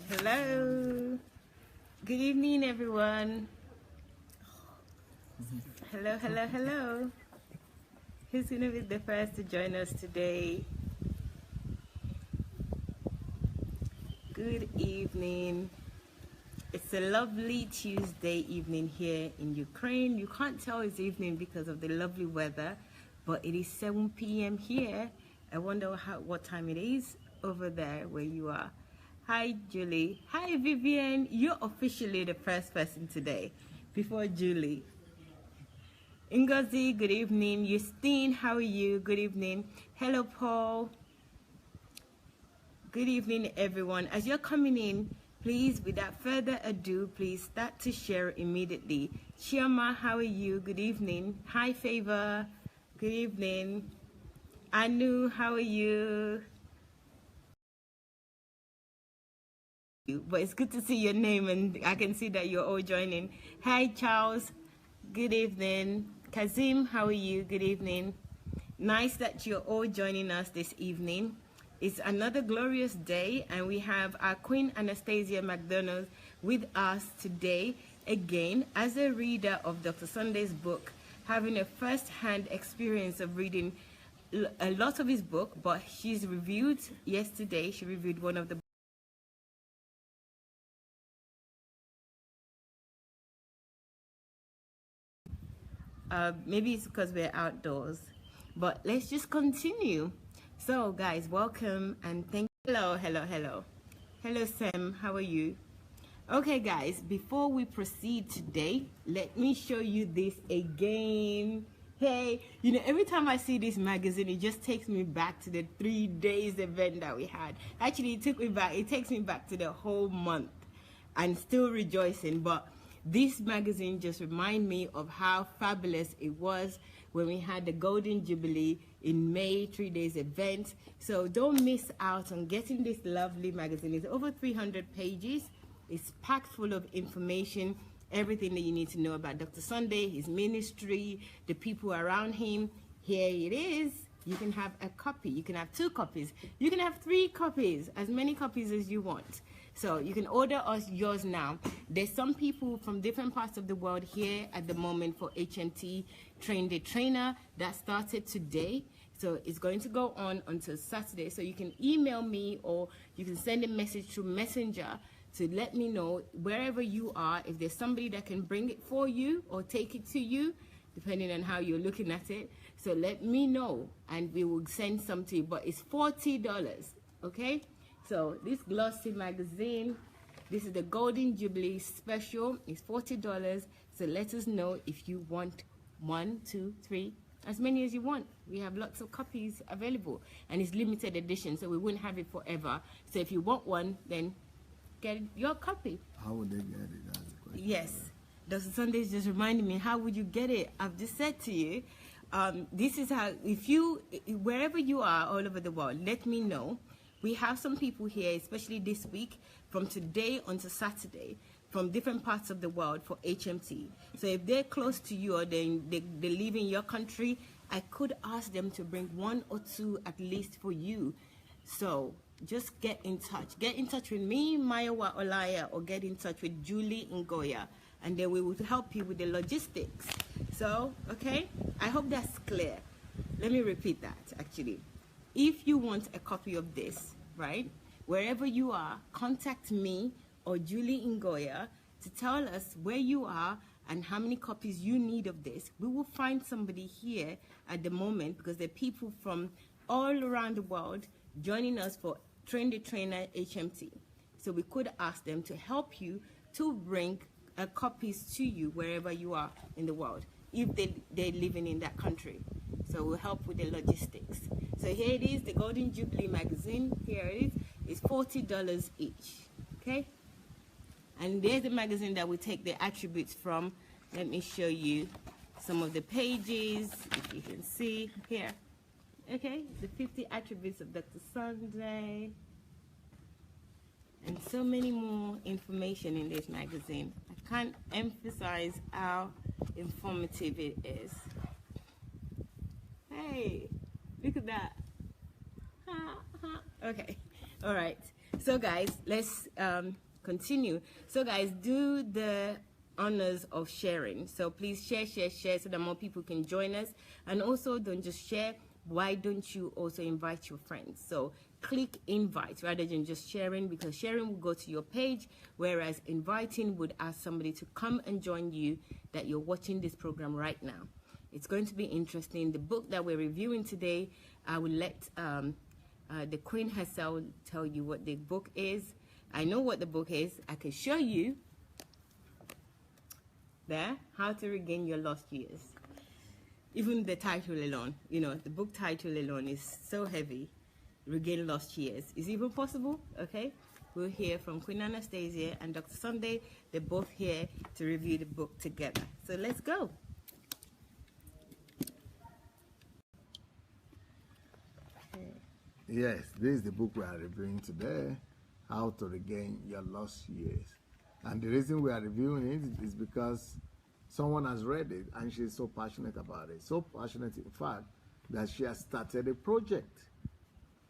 Hello. Good evening, everyone. Hello, hello, hello. Who's going to be the first to join us today? Good evening. It's a lovely Tuesday evening here in Ukraine. You can't tell it's evening because of the lovely weather, but it is 7 p.m. here. I wonder what time it is over there where you are. Hi, Julie. Hi, Vivian. You're officially the first person today, before Julie. Ngozi, good evening. Justine, how are you? Good evening. Hello, Paul. Good evening, everyone. As you're coming in, please, without further ado, please start to share immediately. Chioma, how are you? Good evening. Hi, Favor. Good evening. Anu, how are you? But it's good to see your name, and I can see that you're all joining. Hi, Charles. Good evening. Kazim, how are you? Good evening. Nice that you're all joining us this evening. It's another glorious day, and we have our Queen Anastasia MacDonald with us today, again, as a reader of Dr. Sunday's book, having a first-hand experience of reading a lot of his book, but she's reviewed yesterday, she reviewed one of the maybe it's because we're outdoors, but let's just continue. So guys, welcome and thank you. Hello Sam, how are you? Okay guys, before we proceed today, let me show you this again. Hey, you know, every time I see this magazine, it just takes me back to the 3 days event that we had. Actually, it takes me back to the whole month, and still rejoicing. But this magazine just reminds me of how fabulous it was when we had the Golden Jubilee in May, 3 days event. So don't miss out on getting this lovely magazine. It's over 300 pages. It's packed full of information, everything that you need to know about Dr. Sunday, his ministry, the people around him. Here it is. You can have a copy, you can have 2 copies, you can have 3 copies, as many copies as you want. So you can order us yours now. There's some people from different parts of the world here at the moment for HMT Train the Trainer that started today. So it's going to go on until Saturday. So you can email me or you can send a message through Messenger to let me know wherever you are, if there's somebody that can bring it for you or take it to you, depending on how you're looking at it. So let me know and we will send some to you, but it's $40, okay? So this glossy magazine, this is the Golden Jubilee special, it's $40. So let us know if you want 1, 2, 3, as many as you want. We have lots of copies available and it's limited edition, so we wouldn't have it forever. So if you want one, then get your copy. How would they get it? That's the question. Yes, Dr. Sunday's just reminding me, how would you get it? I've just said to you, this is how, wherever you are all over the world, let me know. We have some people here, especially this week, from today until Saturday, from different parts of the world for HMT. So if they're close to you or they live in your country, I could ask them to bring 1 or 2 at least for you. So just get in touch. Get in touch with me, Mayowa Olaya, or get in touch with Julie Ngoya, and then we will help you with the logistics. So, okay, I hope that's clear. Let me repeat that, actually. If you want a copy of this, right, wherever you are, contact me or Julie Ngoya to tell us where you are and how many copies you need of this. We will find somebody here at the moment because there are people from all around the world joining us for Train the Trainer HMT. So we could ask them to help you to bring copies to you wherever you are in the world, if they're living in that country. So we'll help with the logistics. So here it is, the Golden Jubilee magazine. Here it is. It's $40 each, okay? And there's the magazine that we take the attributes from. Let me show you some of the pages, if you can see here. Okay, the 50 attributes of Dr. Sunday. And so many more information in this magazine. I can't emphasize how informative it is. Hey, look at that. Okay, all right. So guys, let's continue. So guys, do the honors of sharing. So please share so that more people can join us. And also, don't just share, why don't you also invite your friends? So click invite rather than just sharing, because sharing will go to your page, whereas inviting would ask somebody to come and join you that you're watching this program right now. It's going to be interesting. The book that we're reviewing today, I will let the Queen herself tell you what the book is. I know what the book is. I can show you there, How to Regain Your Lost Years. Even the title alone, you know, the book title alone is so heavy. Regain Lost Years. Is it even possible? Okay. We'll hear from Queen Anastasia and Dr. Sunday. They're both here to review the book together. So let's go. Yes, this is the book we are reviewing today, How to Regain Your Lost Years. And the reason we are reviewing it is because someone has read it and she's so passionate about it. So passionate, in fact, that she has started a project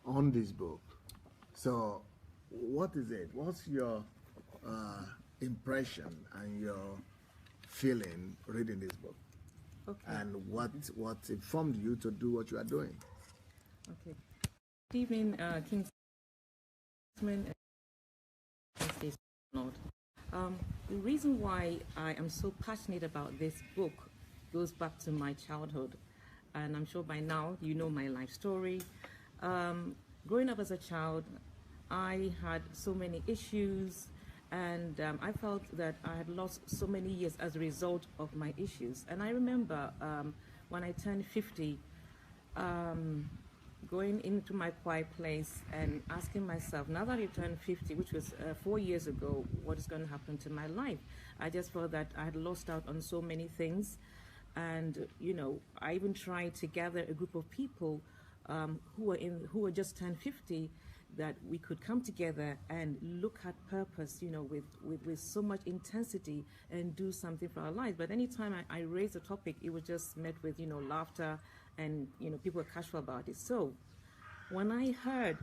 on this book. So what is it? What's your impression and your feeling reading this book? Okay. And what informed you to do what you are doing? Okay. Good evening, Kingsman and DSA'S. The reason why I am so passionate about this book goes back to my childhood, and I'm sure by now you know my life story. Growing up as a child, I had so many issues, and I felt that I had lost so many years as a result of my issues. And I remember when I turned 50, going into my quiet place and asking myself, now that I turned 50, which was 4 years ago, what is going to happen to my life? I just felt that I had lost out on so many things. And, you know, I even tried to gather a group of people who were just turned 50, that we could come together and look at purpose, you know, with so much intensity and do something for our lives. But anytime I raised a topic, it was just met with, you know, laughter, and, you know, people were casual about it. So when I heard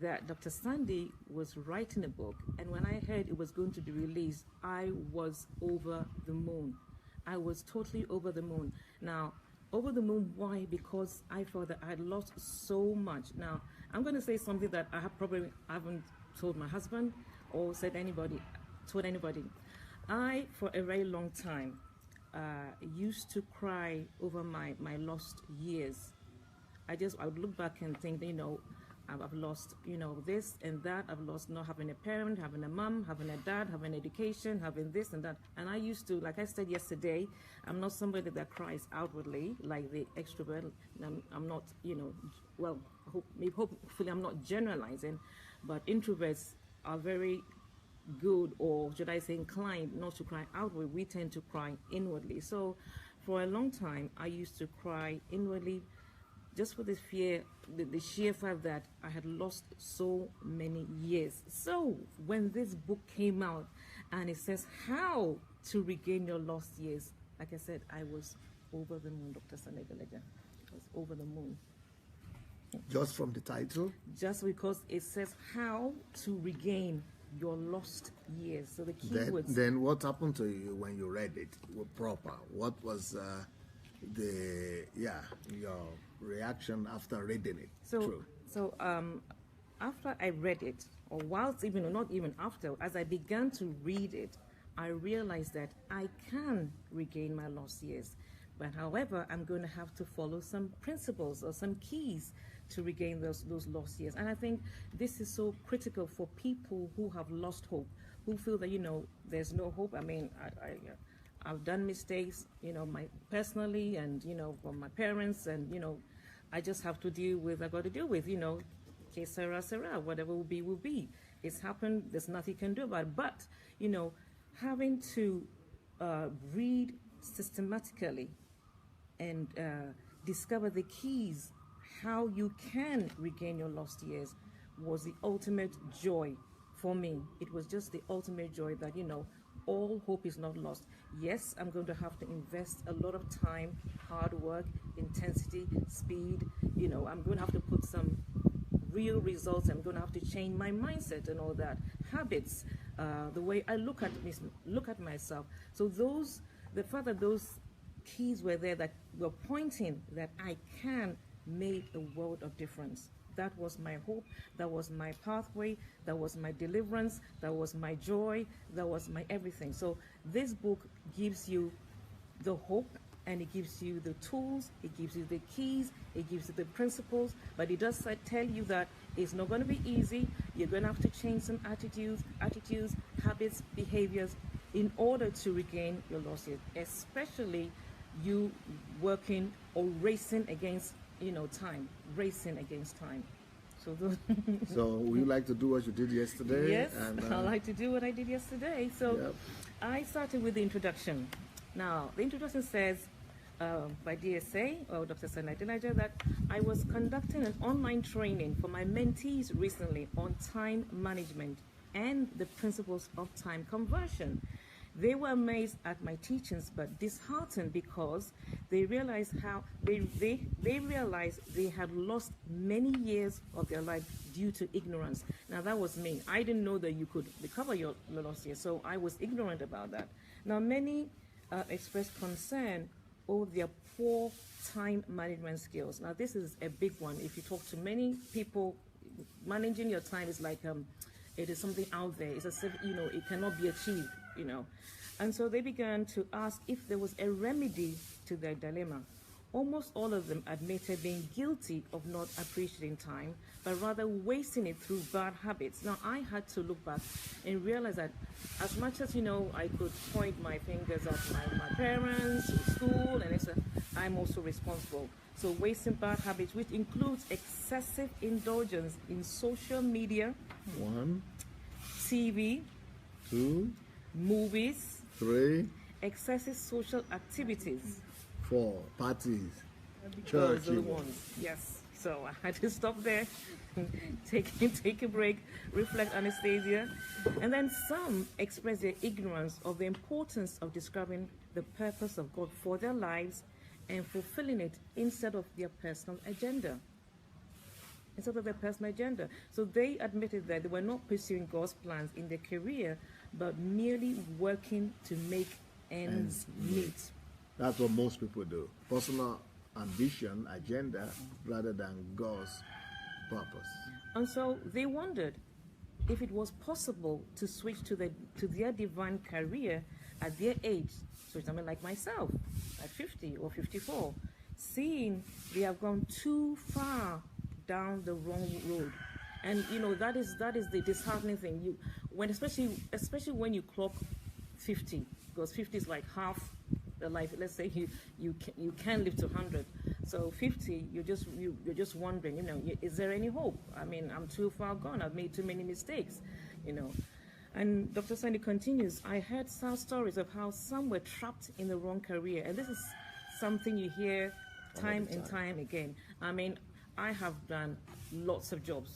that Dr. Sandy was writing a book, and when I heard it was going to be released, I was over the moon. I was totally over the moon. Now, over the moon, why? Because I felt that I had lost so much. Now, I'm going to say something that I haven't told my husband or told anybody. I, for a very long time, used to cry over my lost years. I would look back and think, you know, I've lost, you know, this and that. I've lost not having a parent, having a mom, having a dad, having education, having this and that. And I used to, like I said yesterday, I'm not somebody that cries outwardly like the extrovert. I'm not, you know, well, hopefully I'm not generalizing, but introverts are very good, or should I say inclined, not to cry outwardly. We tend to cry inwardly. So for a long time, I used to cry inwardly, just for the fear, the sheer fact that I had lost so many years. So when this book came out and it says how to regain your lost years, like I said, I was over the moon, Dr. Adelaja. I was over the moon. Just from the title? Just because it says how to regain your lost years. So the keywords. Then what happened to you when you read it proper? What was your reaction after reading it? So after I read it, or not even after, as I began to read it, I realized that I can regain my lost years. But however, I'm going to have to follow some principles or some keys to regain those lost years. And I think this is so critical for people who have lost hope, who feel that, you know, there's no hope. I mean, I've done mistakes, you know, personally, and, you know, from my parents, and, you know, I just have to deal with, I got to deal with, you know, que sera, sera, whatever will be, will be. It's happened, there's nothing you can do about it. But, you know, having to read systematically and discover the keys, how you can regain your lost years, was the ultimate joy for me. It was just the ultimate joy that, you know, all hope is not lost. Yes, I'm going to have to invest a lot of time, hard work, intensity, speed. You know, I'm going to have to put some real results. I'm going to have to change my mindset and all that. Habits, the way I look at myself. So the fact that those keys were there that were pointing that I can make a world of difference. That was my hope, that was my pathway, that was my deliverance, that was my joy, that was my everything. So this book gives you the hope, and it gives you the tools, it gives you the keys, it gives you the principles, but it does tell you that it's not going to be easy. You're going to have to change some attitudes, habits, behaviors in order to regain your lost years, especially you working or racing against time, racing against time. So would you like to do what you did yesterday? Yes, I like to do what I did yesterday. So yep. I started with the introduction. Now, the introduction says by DSA, or Dr. Adelaja, that I was conducting an online training for my mentees recently on time management and the principles of time conversion. They were amazed at my teachings, but disheartened because they realized they realized they had lost many years of their life due to ignorance. Now that was me. I didn't know that you could recover your lost years, so I was ignorant about that. Now many expressed concern over their poor time management skills. Now this is a big one. If you talk to many people, managing your time is like it is something out there. It's as if it cannot be achieved. And so they began to ask if there was a remedy to their dilemma. Almost all of them admitted being guilty of not appreciating time, but rather wasting it through bad habits. Now, I had to look back and realize that as much as, I could point my fingers at my parents, school, and I'm also responsible. So wasting bad habits, which includes excessive indulgence in social media, 1, TV, 2, movies, 3, excessive social activities, 4, parties, those church. are the ones. Yes. So I had to stop there, take a break, reflect, Anastasia. And then some express their ignorance of the importance of discovering the purpose of God for their lives and fulfilling it instead of their personal agenda. So they admitted that they were not pursuing God's plans in their career, but merely working to make ends meet. That's what most people do. Personal ambition, agenda, rather than God's purpose. And so they wondered if it was possible to switch to their divine career at their age. So someone like myself, at 50 or 54, seeing they have gone too far down the wrong road. And that is the disheartening thing. Especially when you clock 50, because 50 is like half the life. Let's say you can live to 100. So 50, you're just wondering, is there any hope? I mean, I'm too far gone. I've made too many mistakes, And Dr. Sandy continues, I heard sad stories of how some were trapped in the wrong career. And this is something you hear time and time again. I mean, I have done lots of jobs.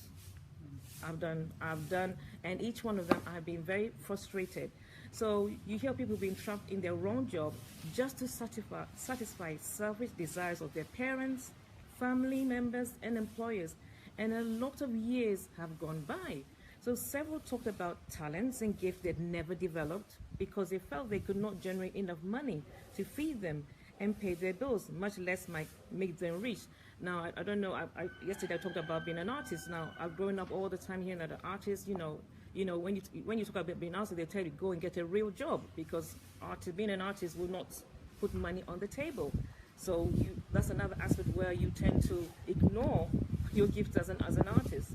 I've done, and each one of them I've been very frustrated. So you hear people being trapped in their wrong job just to satisfy selfish desires of their parents, family members, and employers. And a lot of years have gone by. So several talked about talents and gifts they'd never developed because they felt they could not generate enough money to feed them and pay their bills, much less make them rich. Now, I don't know, yesterday I talked about being an artist. Now, I've grown up all the time hearing that an artist, when you talk about being an artist, they tell you go and get a real job because being an artist will not put money on the table. So that's another aspect where you tend to ignore your gift as an artist.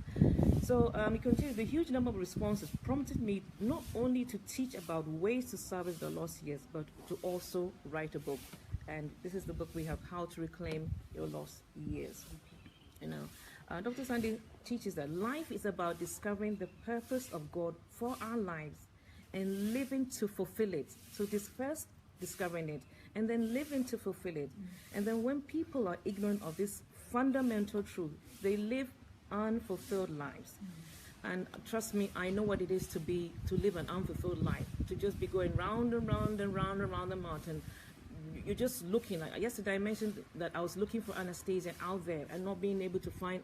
So it continues, the huge number of responses prompted me not only to teach about ways to salvage the lost years, but to also write a book. And this is the book we have, How to Reclaim Your Lost Years. Dr. Sandy teaches that life is about discovering the purpose of God for our lives and living to fulfill it. So this first discovering it and then living to fulfill it. And then when people are ignorant of this fundamental truth, they live unfulfilled lives. And trust me, I know what it is to live an unfulfilled life, to just be going round and round and round and round the mountain, you're just looking. Like yesterday I mentioned that I was looking for Anastasia out there and not being able to find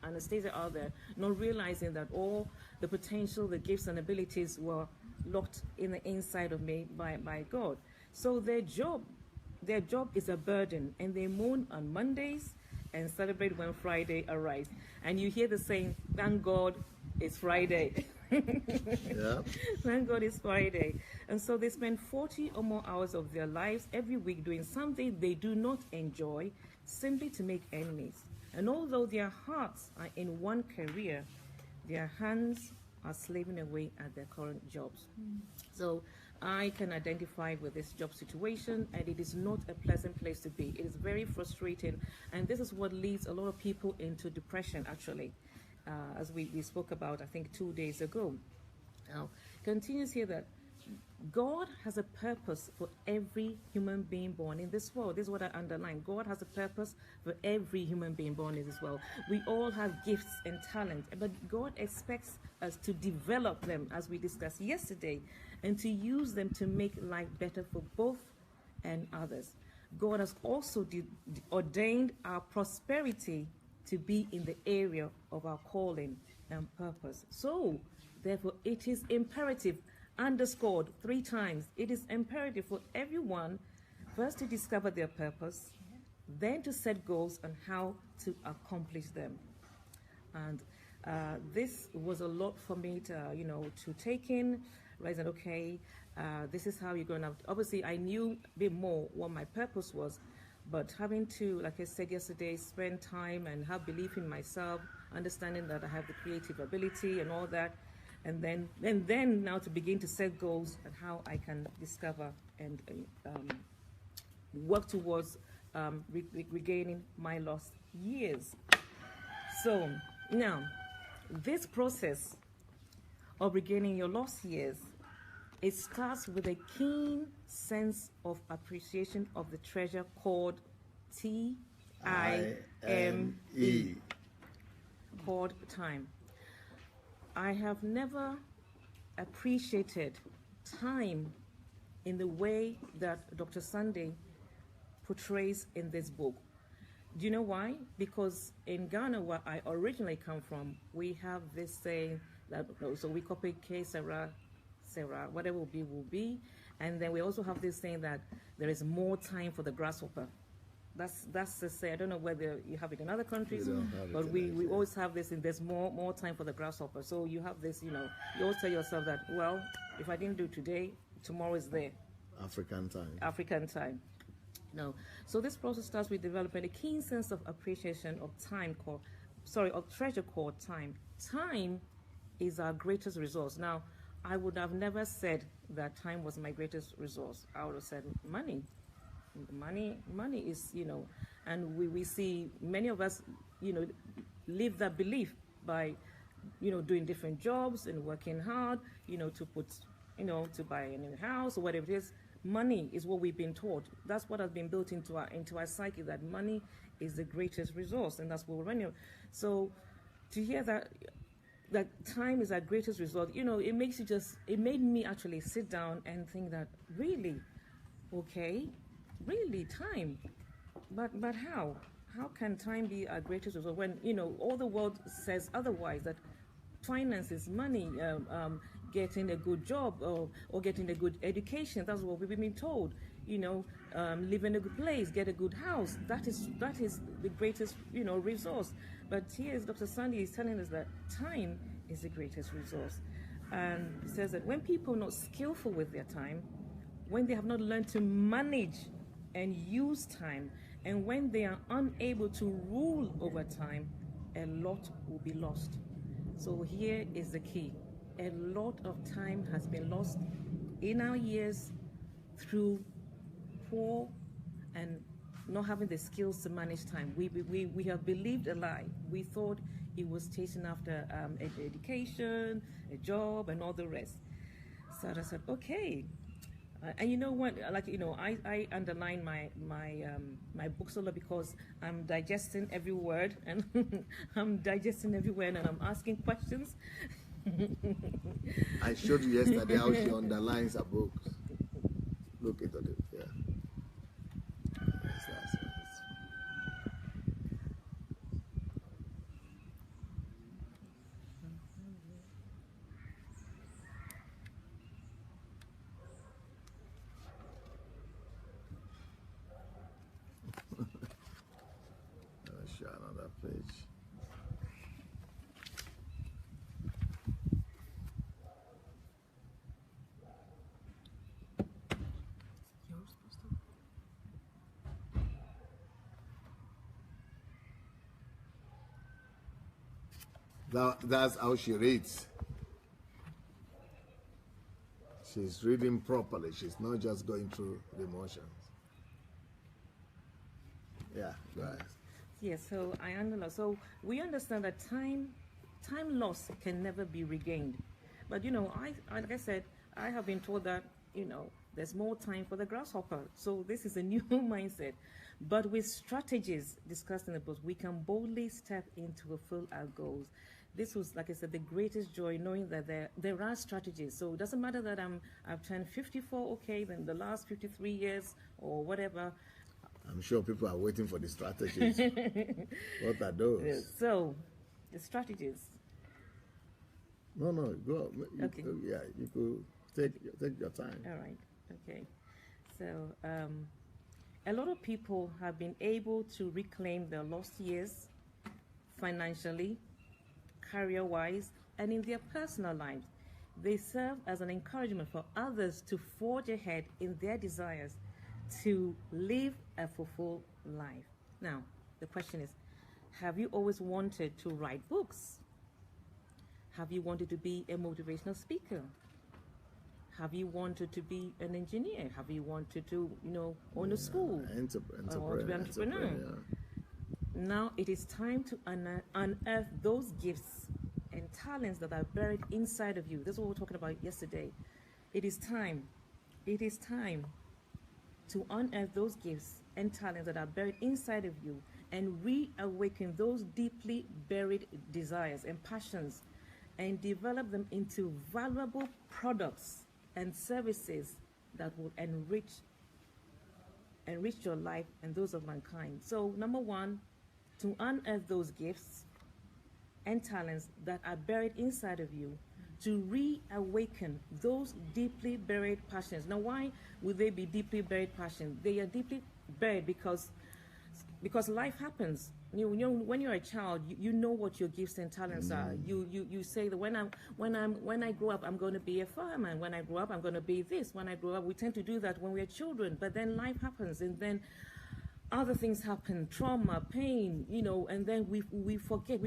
Anastasia out there, not realizing that all the potential, the gifts and abilities were locked in the inside of me by God. So their job is a burden, and they moan on Mondays and celebrate when Friday arrives. And you hear the saying, thank God it's Friday. Yeah. Thank God it's Friday. And so they spend 40 or more hours of their lives every week doing something they do not enjoy, simply to make enemies. And although their hearts are in one career, their hands are slaving away at their current jobs. So I can identify with this job situation, and it is not a pleasant place to be. It is very frustrating, and this is what leads a lot of people into depression, actually, as we spoke about, I think, 2 days ago. Now, continues here that God has a purpose for every human being born in this world. This is what I underline. God has a purpose for every human being born in this world. We all have gifts and talent, but God expects us to develop them, as we discussed yesterday, and to use them to make life better for both and others. God has also ordained our prosperity to be in the area of our calling and purpose. So, therefore, it is imperative, underscored 3 times, it is imperative for everyone first to discover their purpose, then to set goals on how to accomplish them. And this was a lot for me to take in. Right, that okay, this is how you're going to. Obviously, I knew a bit more what my purpose was, but having to, like I said yesterday, spend time and have belief in myself, understanding that I have the creative ability and all that, and then now to begin to set goals and how I can discover and work towards regaining my lost years. So now, this process of regaining your lost years, it starts with a keen sense of appreciation of the treasure called Time, called time. I have never appreciated time in the way that Dr. Sunday portrays in this book. Do you know why? Because in Ghana, where I originally come from, we have this saying that, so we copy K Sarah, whatever will be, and then we also have this saying that there is more time for the grasshopper. That's the say. I don't know whether you have it in other countries, but we always have this, and there's more time for the grasshopper. So you have this, you always tell yourself that, well, if I didn't do today, tomorrow is there. African time. No. So this process starts with developing a keen sense of appreciation of treasure called time. Time is our greatest resource. Now, I would have never said that time was my greatest resource. I would have said money. Money is, and we see many of us, live that belief by, doing different jobs and working hard, to put, to buy a new house or whatever it is. Money is what we've been taught. That's what has been built into our psyche, that money is the greatest resource, and that's what we're running. So to hear that time is our greatest resource, it made me actually sit down and think that, really, time, but how can time be our greatest resource when all the world says otherwise, that finance is money, getting a good job or getting a good education, that's what we've been told, live in a good place, get a good house, that is the greatest resource. But here Dr. Sandy is telling us that time is the greatest resource, and he says that when people are not skillful with their time, when they have not learned to manage and use time, and when they are unable to rule over time, a lot will be lost. So here is the key. A lot of time has been lost in our years through poor and not having the skills to manage time. We have believed a lie. We thought it was chasing after education, a job, and all the rest. So I said, okay. And you know what? I underline my books a lot because I'm digesting every word, and I'm asking questions. I showed you yesterday how she underlines her books. Look at it, yeah. page. That's how she reads. She's reading properly. She's not just going through the motions. Yeah, guys. Yes, so I understand. So we understand that time lost can never be regained. But like I said, I have been told that there's more time for the grasshopper. So this is a new mindset. But with strategies discussed in the book, we can boldly step in to fulfill our goals. This was, like I said, the greatest joy, knowing that there are strategies. So it doesn't matter that I've turned 54, okay, then the last 53 years or whatever. I'm sure people are waiting for the strategies. What are those? So, the strategies. No, go. Okay. Yeah, you could take your time. All right. Okay. So, a lot of people have been able to reclaim their lost years financially, career-wise, and in their personal lives. They serve as an encouragement for others to forge ahead in their desires to live a fulfilled life. Now, the question is, have you always wanted to write books? Have you wanted to be a motivational speaker? Have you wanted to be an engineer? Have you wanted to, own a school? Or to be an entrepreneur? Now it is time to unearth those gifts and talents that are buried inside of you. That's what we were talking about yesterday. It is time to unearth those gifts and talents that are buried inside of you and reawaken those deeply buried desires and passions and develop them into valuable products and services that will enrich your life and those of mankind. So, number one, to unearth those gifts and talents that are buried inside of you, to reawaken those deeply buried passions. Now, why would they be deeply buried passions? They are deeply buried because life happens. When you're a child, you know what your gifts and talents are. You say that when I grow up, I'm going to be a fireman. When I grow up, I'm going to be this. When I grow up, we tend to do that when we're children. But then life happens, and then other things happen, trauma, pain, and then we forget.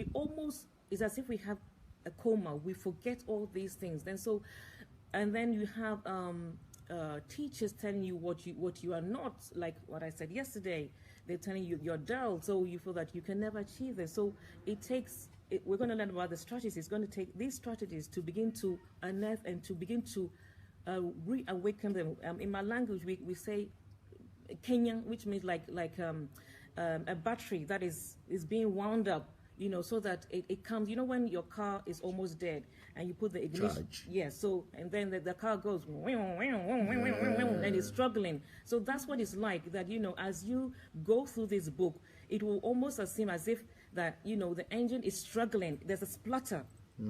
It's as if we have a coma. We forget all these things. And then you have teachers telling you what you are not, like what I said yesterday. They're telling you you're dull, so you feel that you can never achieve this. So we're going to learn about the strategies. It's going to take these strategies to begin to unearth and to begin to reawaken them. In my language, we say Kenyan, which means like a battery that is being wound up, so that it comes. When your car is almost dead and you put the ignition, charge. yes. So and then the car goes and it's struggling. So that's what it's like. That as you go through this book, it will almost seem as if that the engine is struggling. There's a splutter.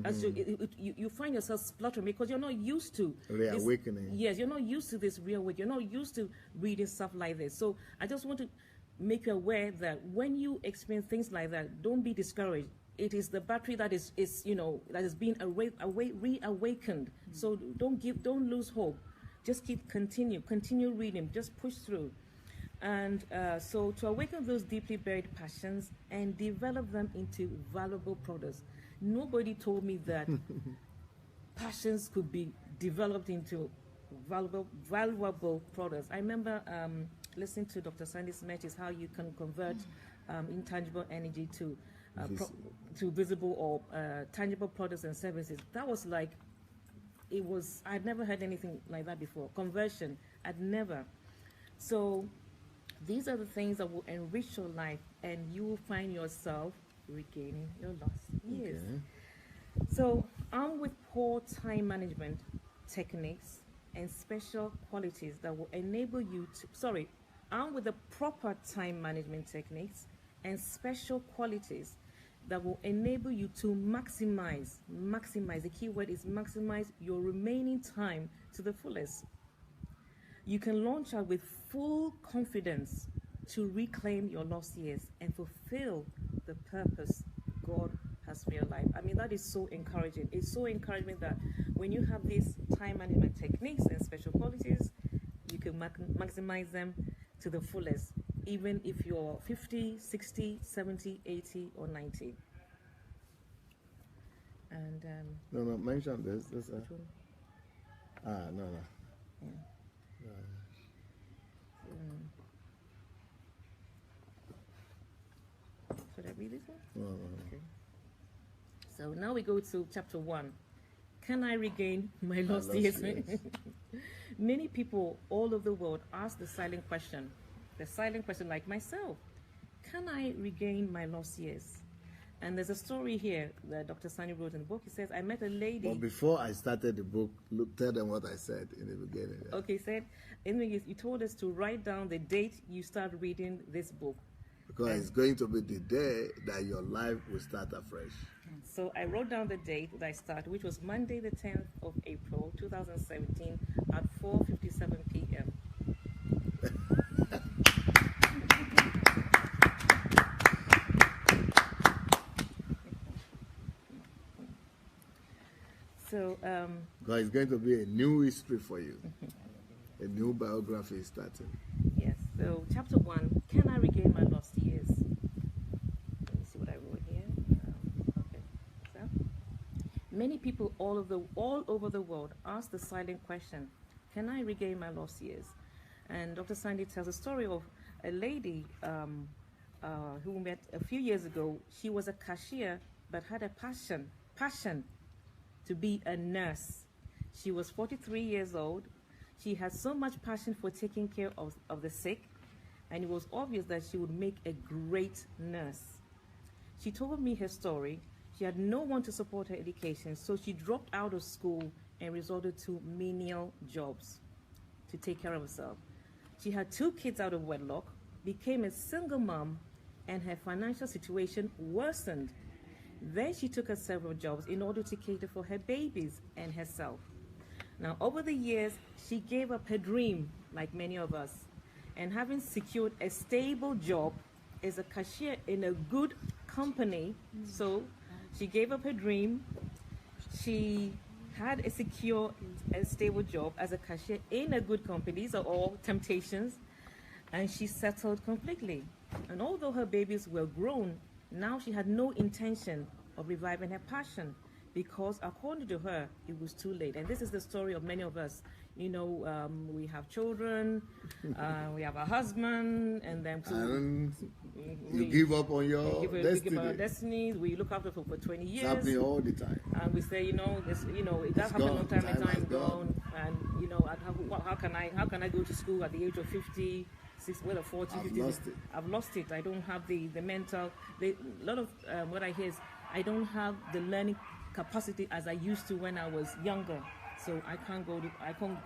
As you find yourself spluttering because you're not used to reawakening. Yes, you're not used to this reawakening. You're not used to reading stuff like this. So I just want to make you aware that when you experience things like that, don't be discouraged. It is the battery that is being reawakened. So don't lose hope. Just continue reading. Just push through. And so to awaken those deeply buried passions and develop them into valuable products. Nobody told me that passions could be developed into valuable products. I remember listening to Dr. Sandy Smith, how you can convert intangible energy to visible or tangible products and services. That was like, I'd never heard anything like that before. Conversion, I'd never. So these are the things that will enrich your life, and you will find yourself regaining your lost years. Okay. So, armed with poor time management techniques and special qualities that will enable you to, armed with the proper time management techniques and special qualities that will enable you to maximize, the key word is maximize your remaining time to the fullest. You can launch out with full confidence to reclaim your lost years and fulfill the purpose God has for your life. I mean, that is so encouraging. It's so encouraging that when you have these time management techniques and special qualities, you can maximize them to the fullest, even if you're 50, 60, 70, 80, or 90. And no, mention this. which one? No. Yeah. Should I read this one? No. Okay. So now we go to chapter 1. Can I regain my lost years? Many people all over the world ask the silent question like myself. Can I regain my lost years? And there's a story here that Dr. Sani wrote in the book. He says, I met a lady. But before I started the book, tell them what I said in the beginning. Okay, he said, anyway, you told us to write down the date you start reading this book. Because it's going to be the day that your life will start afresh. So I wrote down the date that I started, which was Monday the 10th of April, 2017 at 4:57 p.m. So, because it's going to be a new history for you. A new biography is starting. yes, so chapter 1, can I regain my lost years? Let me see what I wrote here. Okay, so many people all over the world ask the silent question, can I regain my lost years? And Dr. Sandy tells a story of a lady who we met a few years ago. She was a cashier but had a passion to be a nurse. She was 43 years old. She had so much passion for taking care of the sick, and it was obvious that she would make a great nurse. She told me her story. She had no one to support her education, so she dropped out of school and resorted to menial jobs to take care of herself. She had 2 kids out of wedlock, became a single mom, and her financial situation worsened. Then she took up several jobs in order to cater for her babies and herself. Now, over the years, she gave up her dream, like many of us, and having secured a stable job as a cashier in a good company, so she gave up her dream. She had a stable job as a cashier in a good company. These are all temptations. And she settled completely. And although her babies were grown, now she had no intention of reviving her passion because, according to her, it was too late. And this is the story of many of us. You know, we have children, we have a husband, and then you give up on your destiny. We give up our destiny. We look after for 20 years. It's happening all the time. And we say, that happened a long time gone. And how can I go to school at the age of 50? 40, 50. I've lost it. I don't have the mental. A lot of what I hear is I don't have the learning capacity as I used to when I was younger. So I can't go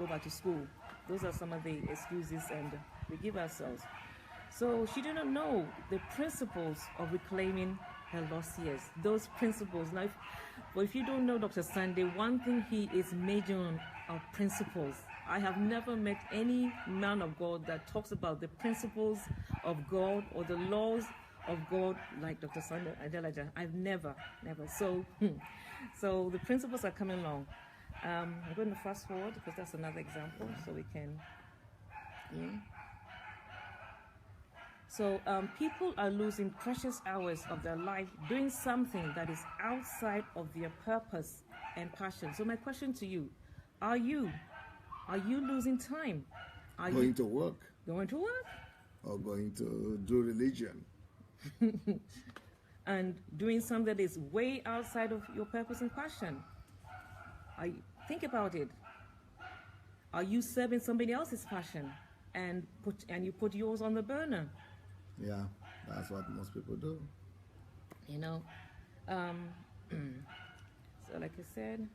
back to school. Those are some of the excuses and we give ourselves. So she didn't know the principles of reclaiming her lost years. Those principles. Now, if you don't know Dr. Sunday, one thing he is major on are principles. I have never met any man of God that talks about the principles of God or the laws of God like Dr. Sunday Adelaja. I've never. So the principles are coming along. I'm going to fast forward because that's another example, so we can. Yeah. So people are losing precious hours of their life doing something that is outside of their purpose and passion. So my question to you, are you losing time? Are going you to work? Going to work? Or going to do religion? And doing something that is way outside of your purpose and passion. Think about it. Are you serving somebody else's passion and you put yours on the burner? Yeah, that's what most people do. So like I said,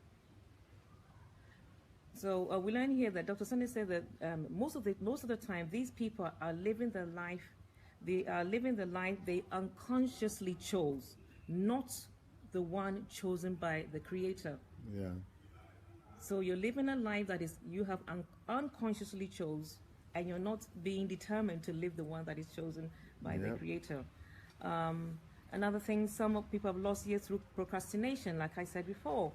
so we learn here that Dr. Sunday said that most of the time these people are living the life. They are living the life they unconsciously chose, not the one chosen by the Creator. Yeah. So you're living a life that is you have unconsciously chose, and you're not being determined to live the one that is chosen by the Creator. Another thing, some people have lost years through procrastination, like I said before.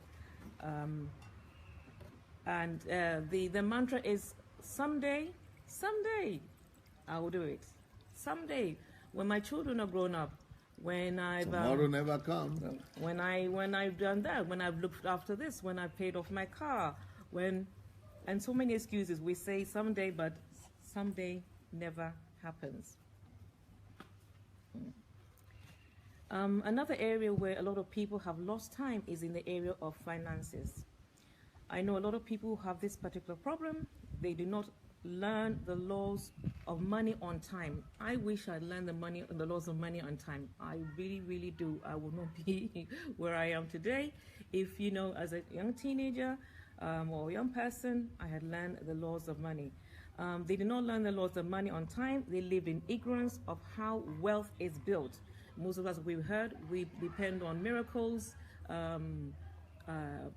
The mantra is someday, I will do it. Someday, when my children are grown up, when tomorrow never comes. When I've done that, when I've looked after this, when I've paid off my car, and so many excuses. We say someday, but someday never happens. Another area where a lot of people have lost time is in the area of finances. I know a lot of people who have this particular problem. They do not learn the laws of money on time. I wish I'd learned the laws of money on time. I really, really do. I would not be where I am today if, as a young teenager or a young person, I had learned the laws of money. They did not learn the laws of money on time. They lived in ignorance of how wealth is built. Most of us, we've heard, we depend on miracles,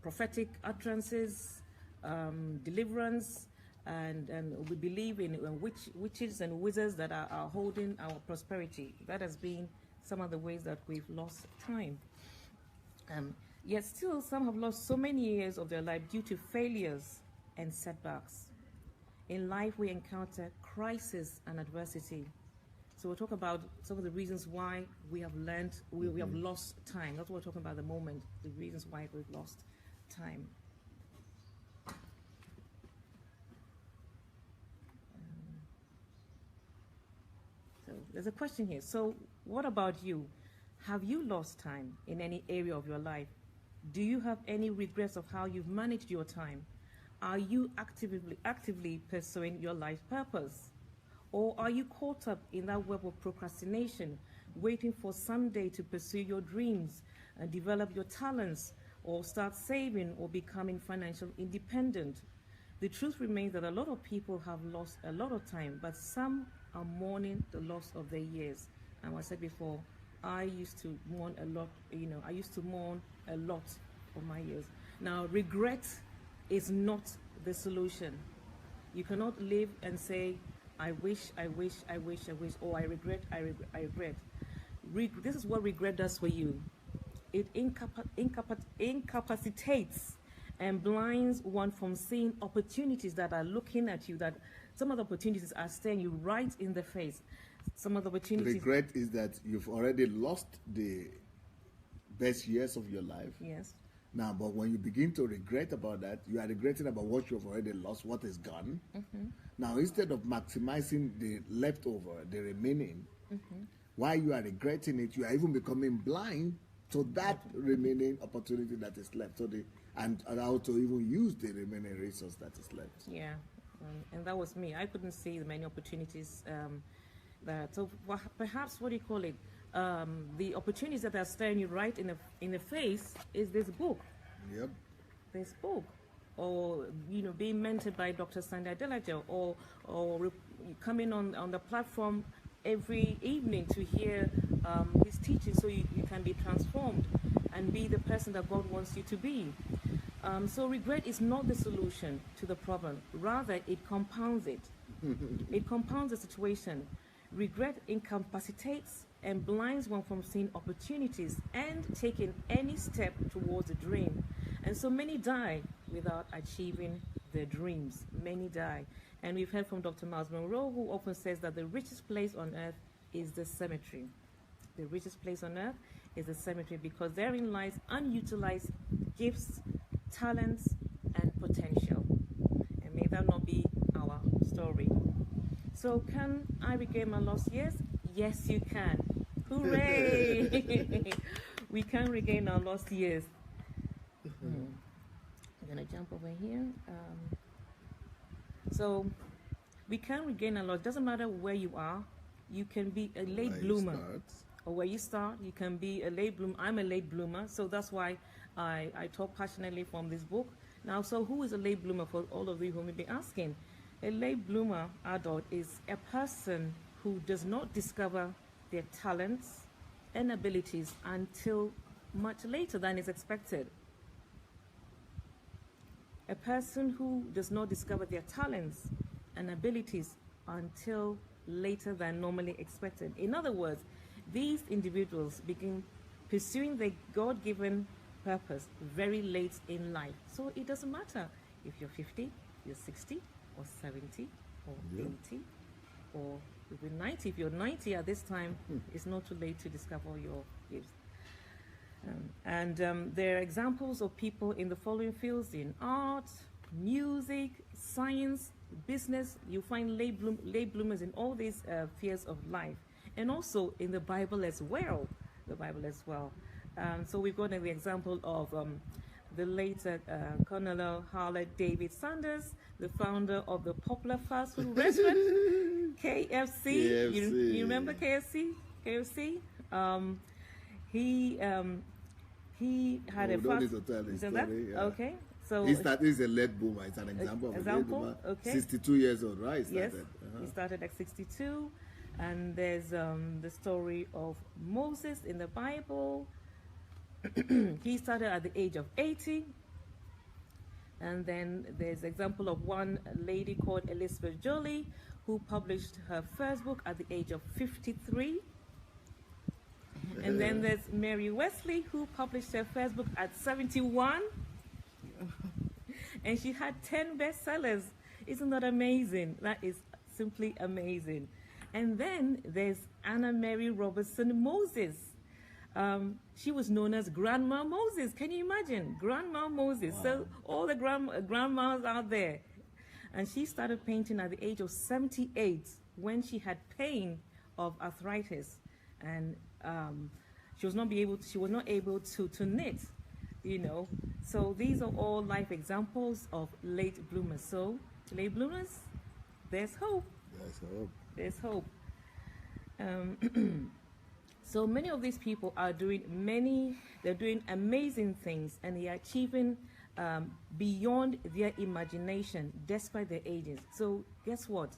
prophetic utterances, deliverance, and we believe in witches and wizards that are holding our prosperity. That has been some of the ways that we've lost time. Yet still, some have lost so many years of their life due to failures and setbacks. In life, we encounter crisis and adversity. So we'll talk about some of the reasons why we have we have lost time. That's what we're talking about at the moment, the reasons why we've lost time. So there's a question here. So what about you? Have you lost time in any area of your life? Do you have any regrets of how you've managed your time? Are you actively pursuing your life purpose? Or are you caught up in that web of procrastination, waiting for someday to pursue your dreams and develop your talents, or start saving or becoming financially independent? The truth remains that a lot of people have lost a lot of time, but some are mourning the loss of their years. And as I said before, I used to mourn a lot, I used to mourn a lot of my years. Now, regret is not the solution. You cannot live and say, I wish, or I regret. This is what regret does for you. It incapacitates and blinds one from seeing opportunities that are looking at you, that some of the opportunities are staring you right in the face. Some of the opportunities... Regret is that you've already lost the best years of your life. Yes. Now, but when you begin to regret about that, you are regretting about what you've already lost, what is gone. Mm-hmm. Now, instead of maximizing the leftover, the remaining, while you are regretting it, you are even becoming blind to that remaining opportunity that is left. So and how to even use the remaining resource that is left. Yeah, and that was me. I couldn't see the many opportunities so perhaps, what do you call it? The opportunities that are staring you right in the face is this book. Yep. This book, or being mentored by Dr. Adelaja, or coming on the platform every evening to hear his teaching, so you can be transformed and be the person that God wants you to be. So regret is not the solution to the problem. Rather, it compounds it. It compounds the situation. Regret incapacitates and blinds one from seeing opportunities and taking any step towards a dream. And so many die without achieving their dreams. Many die. And we've heard from Dr. Miles Monroe, who often says that the richest place on earth is the cemetery. The richest place on earth is the cemetery, because therein lies unutilized gifts, talents, and potential. And may that not be our story. So can I regain my lost years? Yes, you can. Hooray! We can regain our lost years. I'm going to jump over here. So we can regain our lost. Doesn't matter where you are. You can be a late bloomer. Or where you start, you can be a late bloomer. I'm a late bloomer, so that's why I talk passionately from this book. Now, so who is a late bloomer, for all of you who may be asking? A late bloomer adult is a person who does not discover their talents and abilities until much later than is expected. A person who does not discover their talents and abilities until later than normally expected. In other words, these individuals begin pursuing their God-given purpose very late in life. So it doesn't matter if you're 50, you're 60, or 70, or 80, or even 90. If you're 90 at this time, it's not too late to discover your gifts. There are examples of people in the following fields: in art, music, science, business. You find late bloomers in all these spheres of life, and also in the Bible as well. So we've got the example of the late Colonel Harley David Sanders, the founder of the popular fast food restaurant KFC. You remember KFC? He had a don't fast. need to tell his story. Yeah. Okay, so he's a late boomer. It's an example of a late boomer. Okay. 62 years old, right? Yes, he started at 62, and there's the story of Moses in the Bible. He started at the age of 80. And then there's an example of one lady called Elizabeth Jolie, who published her first book at the age of 53. And then there's Mary Wesley, who published her first book at 71. And she had 10 bestsellers. Isn't that amazing? That is simply amazing. And then there's Anna Mary Robertson Moses. She was known as Grandma Moses. Can you imagine? Grandma Moses. Wow. So all the grandmas out there. And she started painting at the age of 78 when she had pain of arthritis. And she was not able to knit, you know. So these are all life examples of late bloomers. So late bloomers, there's hope. There's hope. So many of these people are doing amazing things, and they are achieving beyond their imagination despite their ages. So guess what?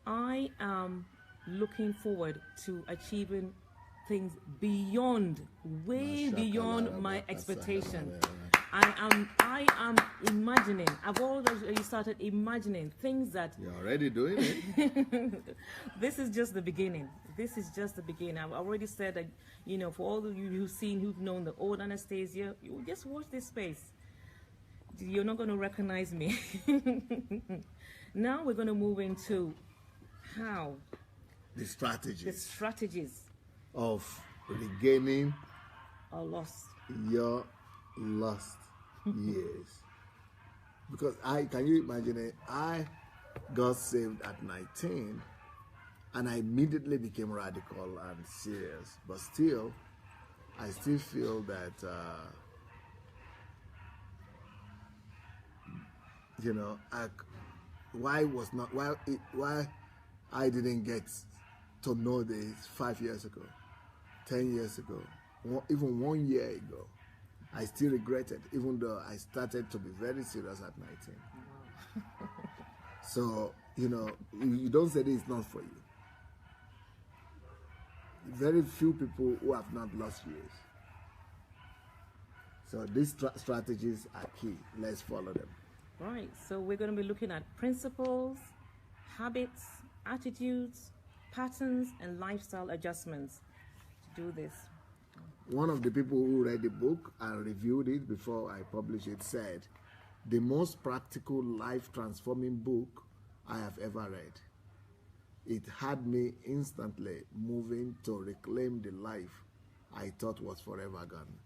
I am looking forward to achieving things way beyond my expectation. I am imagining. I've already started imagining things that you're already doing it. This is just the beginning. I've already said that, you know, for all of you who've known the old Anastasia, you just watch this space. You're not going to recognize me. Now we're going to move into how the strategies of regaining or lost your lost years. Because can you imagine it? I got saved at 19, and I immediately became radical and serious. But still, I still feel that you know, why I didn't get to know this 5 years ago, 10 years ago, even 1 year ago. I still regret it, even though I started to be very serious at 19. So, you know, you don't say this is not for you. Very few people who have not lost years. So these strategies are key. Let's follow them. Right. So we're going to be looking at principles, habits, attitudes, patterns, and lifestyle adjustments to do this. One of the people who read the book and reviewed it before I published it said, "The most practical, life-transforming book I have ever read. It had me instantly moving to reclaim the life I thought was forever gone."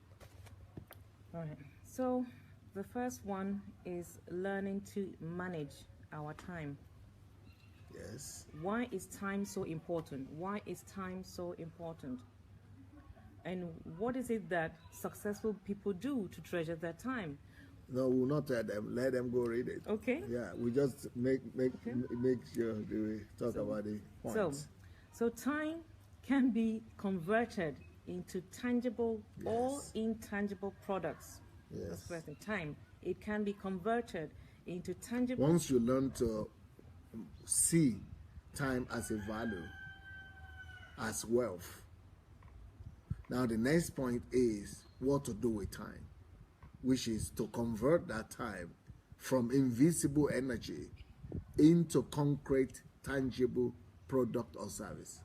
All right. So the first one is learning to manage our time. Yes. Why is time so important? Why is time so important? And what is it that successful people do to treasure their time? No, we'll not tell them. Let them go read it. Okay. Yeah, we just make sure we talk about the points. So time can be converted into tangible or intangible products. Yes. That's first thing. Time. It can be converted into tangible. Once you learn to see time as a value, as wealth, now the next point is what to do with time, which is to convert that time from invisible energy into concrete, tangible product or service.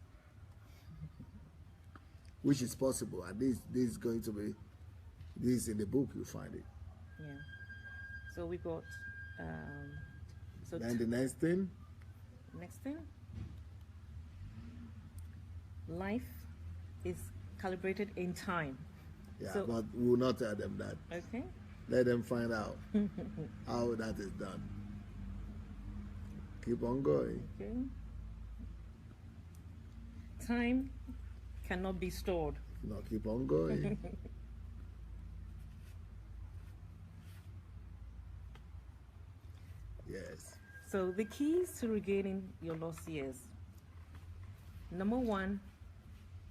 which is possible. And this is going to be, this in the book, you find it. Yeah. So we got, so Then the next thing, life is calibrated in time. yeah, So- but we will not tell them that. Okay. Let them find out how that is done. Keep on going. Okay. Time cannot be stored. No, keep on going. Yes. So the keys to regaining your lost years. Number one,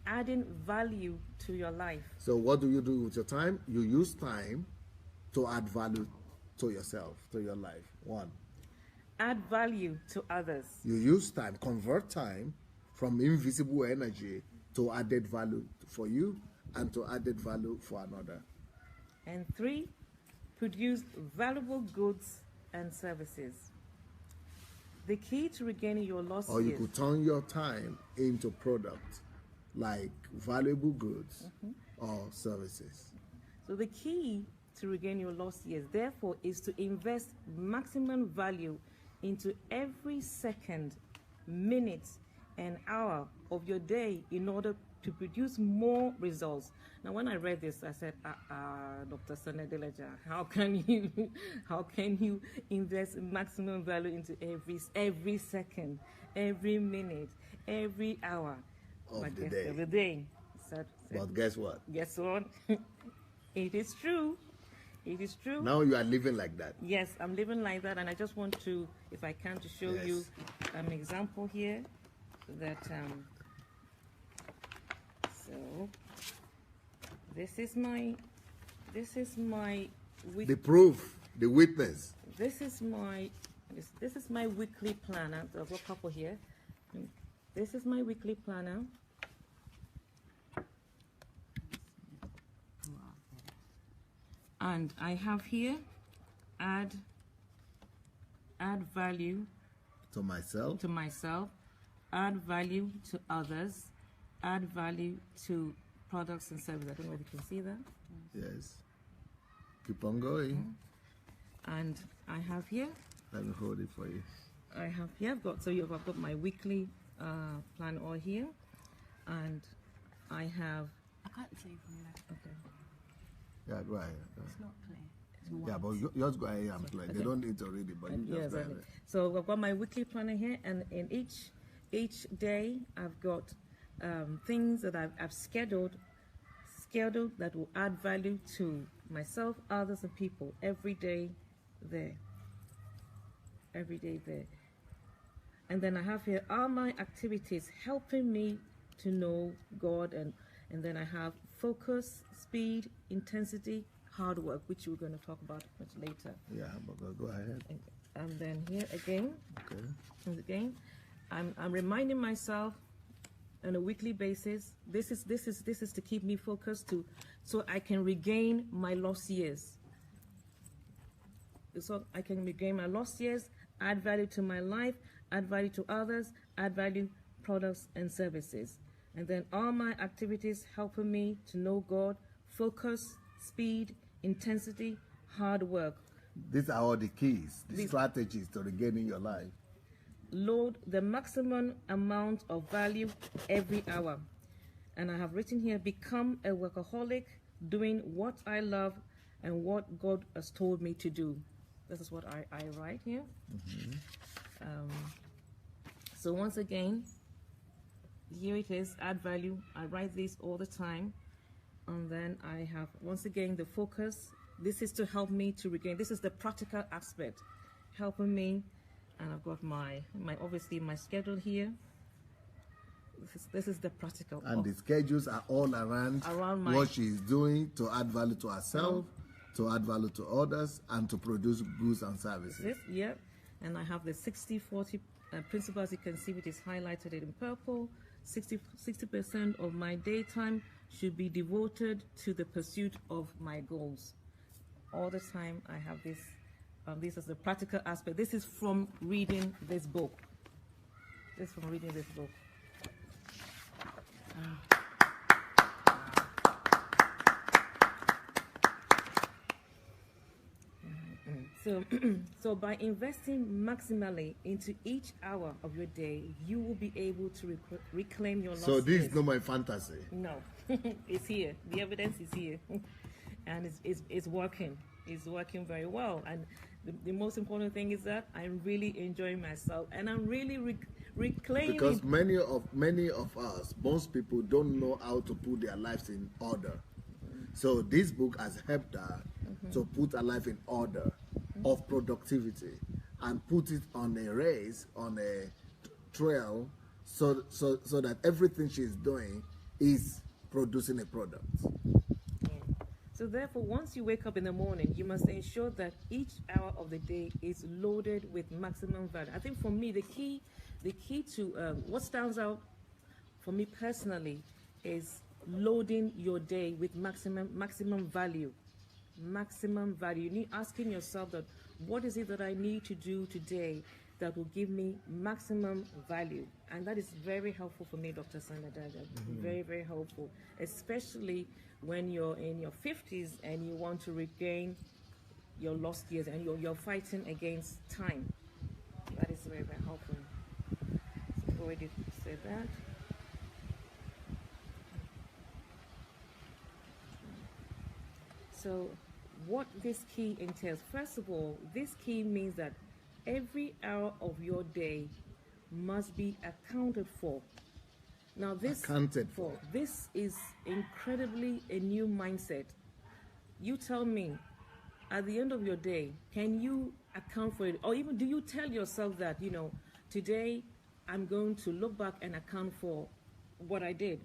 adding value to your life. So what do you do with your time? You use time to add value to yourself, to your life. One. Add value to others. You use time, convert time from invisible energy to added value for you and to added value for another. And three, produce valuable goods and services. The key to regaining your lost Or you years. could turn your time into product like valuable goods or services. So the key to regain your lost years, therefore, is to invest maximum value into every second, minute, and hour of your day in order to produce more results. Now, when I read this, I said, Dr. Adelaja, how can you invest maximum value into every second, every minute, every hour Of the day. of the day? Said, But guess what? guess what? It is true. It is true. Now you are living like that. Yes, I'm living like that, and I just want to, if I can, to show Yes. you an example here. That so this is my The proof, the witness. this is my weekly planner. I've got a couple here. This is my weekly planner. And I have here add value To myself. to myself, add value to others, add value to products and services. I don't know if you can see that. Yes. Keep on going. And I have here, Let me hold it for you. I've got my weekly plan all here, and I have, I can't see from left. okay, Yeah, go ahead. It's not clear. It's Yeah, but yours go ahead and play. They don't need to read it, but you yes, just go okay. ahead. So I've got my weekly planner here, and in each day I've got things that I've scheduled that will add value to myself, others, and people every day there. And then I have here are my activities helping me to know God, and then I have focus, speed, intensity, hard work, which we're going to talk about much later. Yeah, but go ahead. And then here again, Okay. and again, I'm reminding myself on a weekly basis. This is to keep me focused so I can regain my lost years. So I can regain my lost years, add value to my life, add value to others, add value products and services. And then all my activities helping me to know God, focus, speed, intensity, hard work. These are all the keys, the strategies to regaining your life. Load the maximum amount of value every hour. And I have written here, become a workaholic, doing what I love and what God has told me to do. This is what I write here. So once again, here it is, add value. I write this all the time. And then I have, once again, the focus. This is to help me to regain. This is the practical aspect, helping me. And I've got my obviously my schedule here. This is the practical. And the schedules are all around my- what she is doing to add value to herself, to add value to others, and to produce goods and services. This, yeah. And I have the 60-40 principle, as you can see, which is highlighted in purple. 60% of my daytime should be devoted to the pursuit of my goals. All the time I have this. This is the practical aspect. This is from reading this book. So, so by investing maximally into each hour of your day, you will be able to reclaim your lost So this years. is not my fantasy. No, it's here. The evidence is here, and it's working. It's working very well. And the most important thing is that I'm really enjoying myself, and I'm really reclaiming. Because many of us, most people don't know how to put their lives in order. So this book has helped her to put her life in order of productivity and put it on a race, on a trail, so that everything she's doing is producing a product. Yeah. So therefore, once you wake up in the morning, you must ensure that each hour of the day is loaded with maximum value. I think for me, the key to what stands out for me personally is loading your day with maximum value. Maximum value. You need asking yourself that what is it that I need to do today that will give me maximum value, and that is very helpful for me, Dr. Adelaja. Very, very helpful, especially when you're in your 50s and you want to regain your lost years and you're fighting against time. That is very, very helpful. So I've already said that. So what this key entails, first of all, this key means that every hour of your day must be accounted for. Now this this is incredibly a new mindset. You tell me, at the end of your day, can you account for it? Or even do you tell yourself that, you know, today I'm going to look back and account for what I did?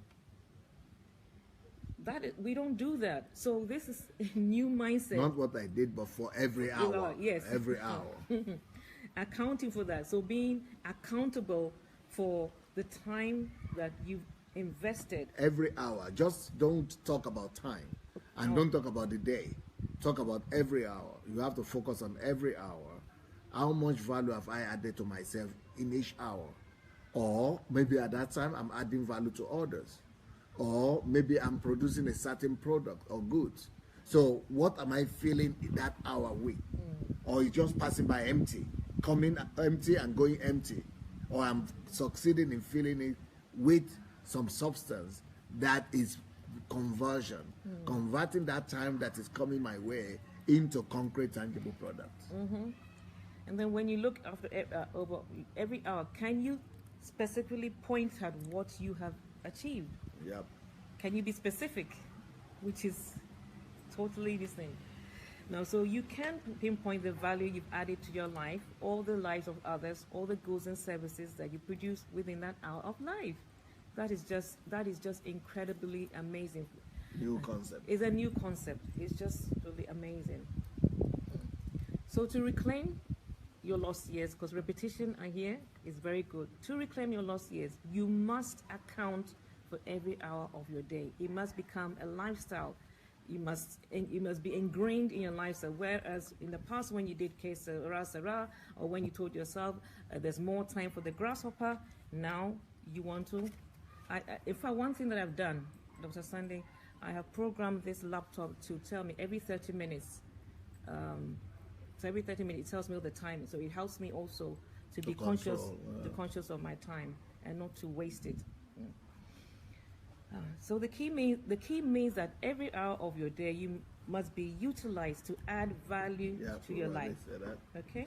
We don't do that. So this is a new mindset. Not what I did, but for every hour. Yes. Every hour. Accounting for that. So being accountable for the time that you've invested. Every hour. Just don't talk about time. And don't talk about the day. Talk about every hour. You have to focus on every hour. How much value have I added to myself in each hour? Or maybe at that time I'm adding value to others. Or maybe I'm producing a certain product or goods. So what am I feeling in that hour with? Or it's just passing by empty, coming empty and going empty. Or I'm succeeding in filling it with some substance that is conversion, converting that time that is coming my way into concrete, tangible products. And then when you look after over every hour, can you specifically point at what you have achieved? Yep. Can you be specific? Which is totally the same. Now, so you can pinpoint the value you've added to your life, all the lives of others, all the goods and services that you produce within that hour of life. That is just incredibly amazing. New concept. It's a new concept. It's just really amazing. So to reclaim your lost years, because repetition, I hear, is very good. To reclaim your lost years, you must account for every hour of your day. It must become a lifestyle. You must be ingrained in your lifestyle. Whereas in the past, when you did case Sarah, or when you told yourself there's more time for the grasshopper, now you want to. In fact, one thing that I've done, Dr. Sunday, I have programmed this laptop to tell me every 30 minutes. So every 30 minutes, it tells me all the time. So it helps me also to be conscious of my time and not to waste it. So the key means that every hour of your day you must be utilized to add value to your life. Okay.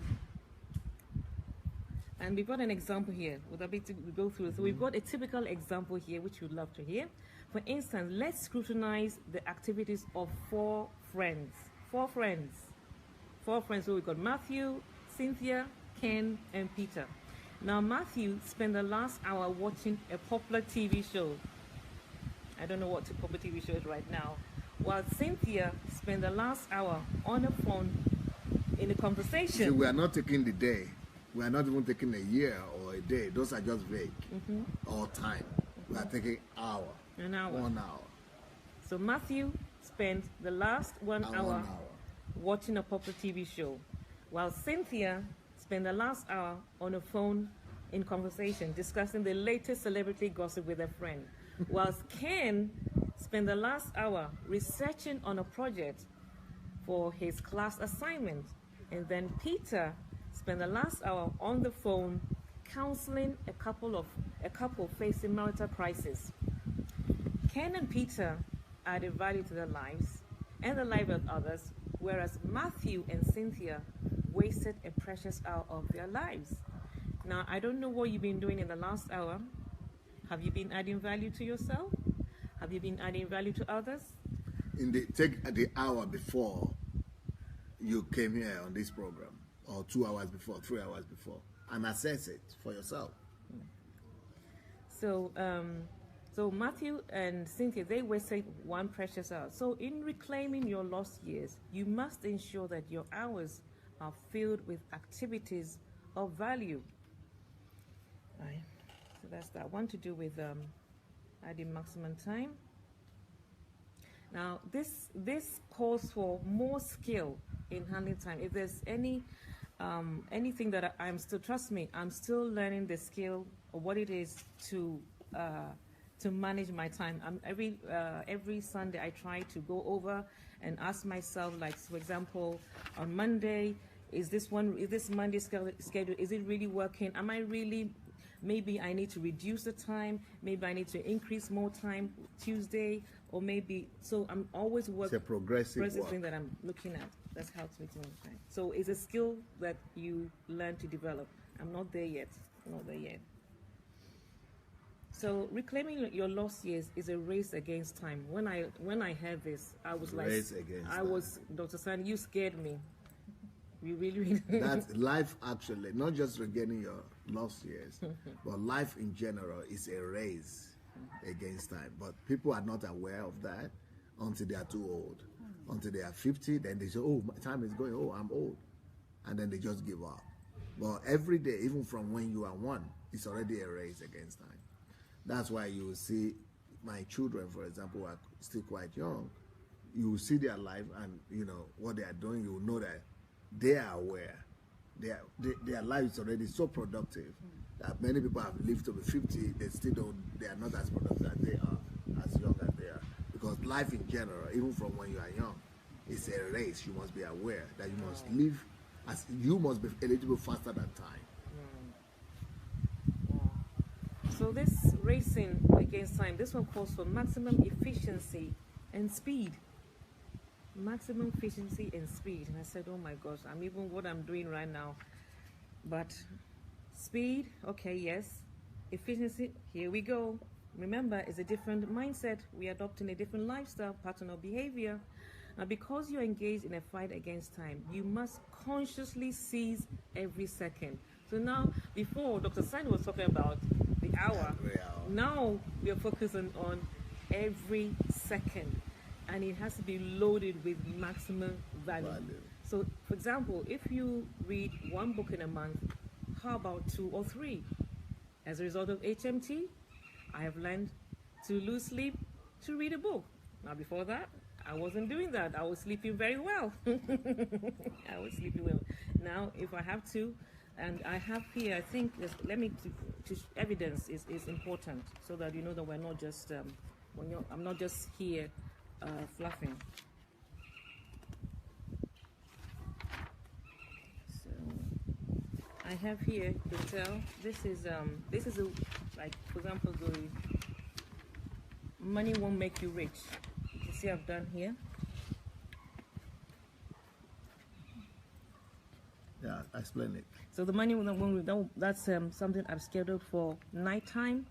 And we've got an example here. Would that be to go through? So we've got a typical example here, which you'd love to hear. For instance, let's scrutinize the activities of four friends. Four friends. So we've got Matthew, Cynthia, Ken, and Peter. Now Matthew spent the last hour watching a popular TV show. I don't know what the popular TV show is right now. While Cynthia spent the last hour on the phone in a conversation. See, we are not taking the day. We are not even taking a year or a day. Those are just vague. Or time. We are taking hour. An hour. 1 hour. So Matthew spent the last 1 hour watching a popular TV show, while Cynthia spent the last hour on a phone in conversation discussing the latest celebrity gossip with a friend, whilst Ken spent the last hour researching on a project for his class assignment, And then Peter spent the last hour on the phone counseling a couple facing marital crisis. Ken and Peter added value to their lives and the lives of others, whereas Matthew and Cynthia wasted a precious hour of their lives. Now, I don't know what you've been doing in the last hour. Have you been adding value to yourself? Have you been adding value to others? Take the hour before you came here on this program, or 2 hours before, 3 hours before, and assess it for yourself. So, so Matthew and Cynthia, they wasted one precious hour. So in reclaiming your lost years, you must ensure that your hours are filled with activities of value. Right. So that's that one to do with adding maximum time. Now, this calls for more skill in handling time. If there's anything that I'm still, trust me, I'm still learning the skill of what it is to manage my time. Every Sunday I try to go over and ask myself, like, for example, on Monday, is this Monday schedule, is it really working? Am I really, maybe I need to reduce the time, maybe I need to increase more time Tuesday, or maybe, so I'm always working. It's a progressive thing that I'm looking at. That's how to make time. So it's a skill that you learn to develop. I'm not there yet. So reclaiming your lost years is a race against time. When I heard this, I was like, Dr. San, you scared me. You really. That's life, actually, not just regaining your lost years, but life in general is a race against time. But people are not aware of that until they are too old. Until they are 50, then they say, oh, my time is going, oh, I'm old. And then they just give up. But every day, even from when you are 1, it's already a race against time. That's why you will see my children, for example, who are still quite young. You will see their life and, what they are doing. You will know that they are aware. Their life is already so productive that many people have lived to be 50. They are not as productive as they are, as young as they are. Because life in general, even from when you are young, is a race. You must be aware that you must live as you must be eligible faster than time. So this racing against time, this one calls for maximum efficiency and speed. Maximum efficiency and speed. And I said, oh my gosh, I'm even what I'm doing right now. But speed, okay, yes. Efficiency, here we go. Remember, it's a different mindset. We're adopting a different lifestyle, pattern of behavior. Now, because you're engaged in a fight against time, you must consciously seize every second. So now, before Dr. Sani was talking about the hour, now we are focusing on every second. And it has to be loaded with maximum value. So, for example, if you read 1 book in a month, how about 2 or 3? As a result of HMT, I have learned to lose sleep to read a book. Now, before that, I wasn't doing that. I was sleeping very well. Now, if I have to, and I have here, I think, evidence is important so that you know that we're not just, I'm not just here fluffing. So I have here, you can tell, this is like, for example, the money won't make you rich. You see I've done here. Yeah, explain it. So the money that's something I've scheduled for nighttime,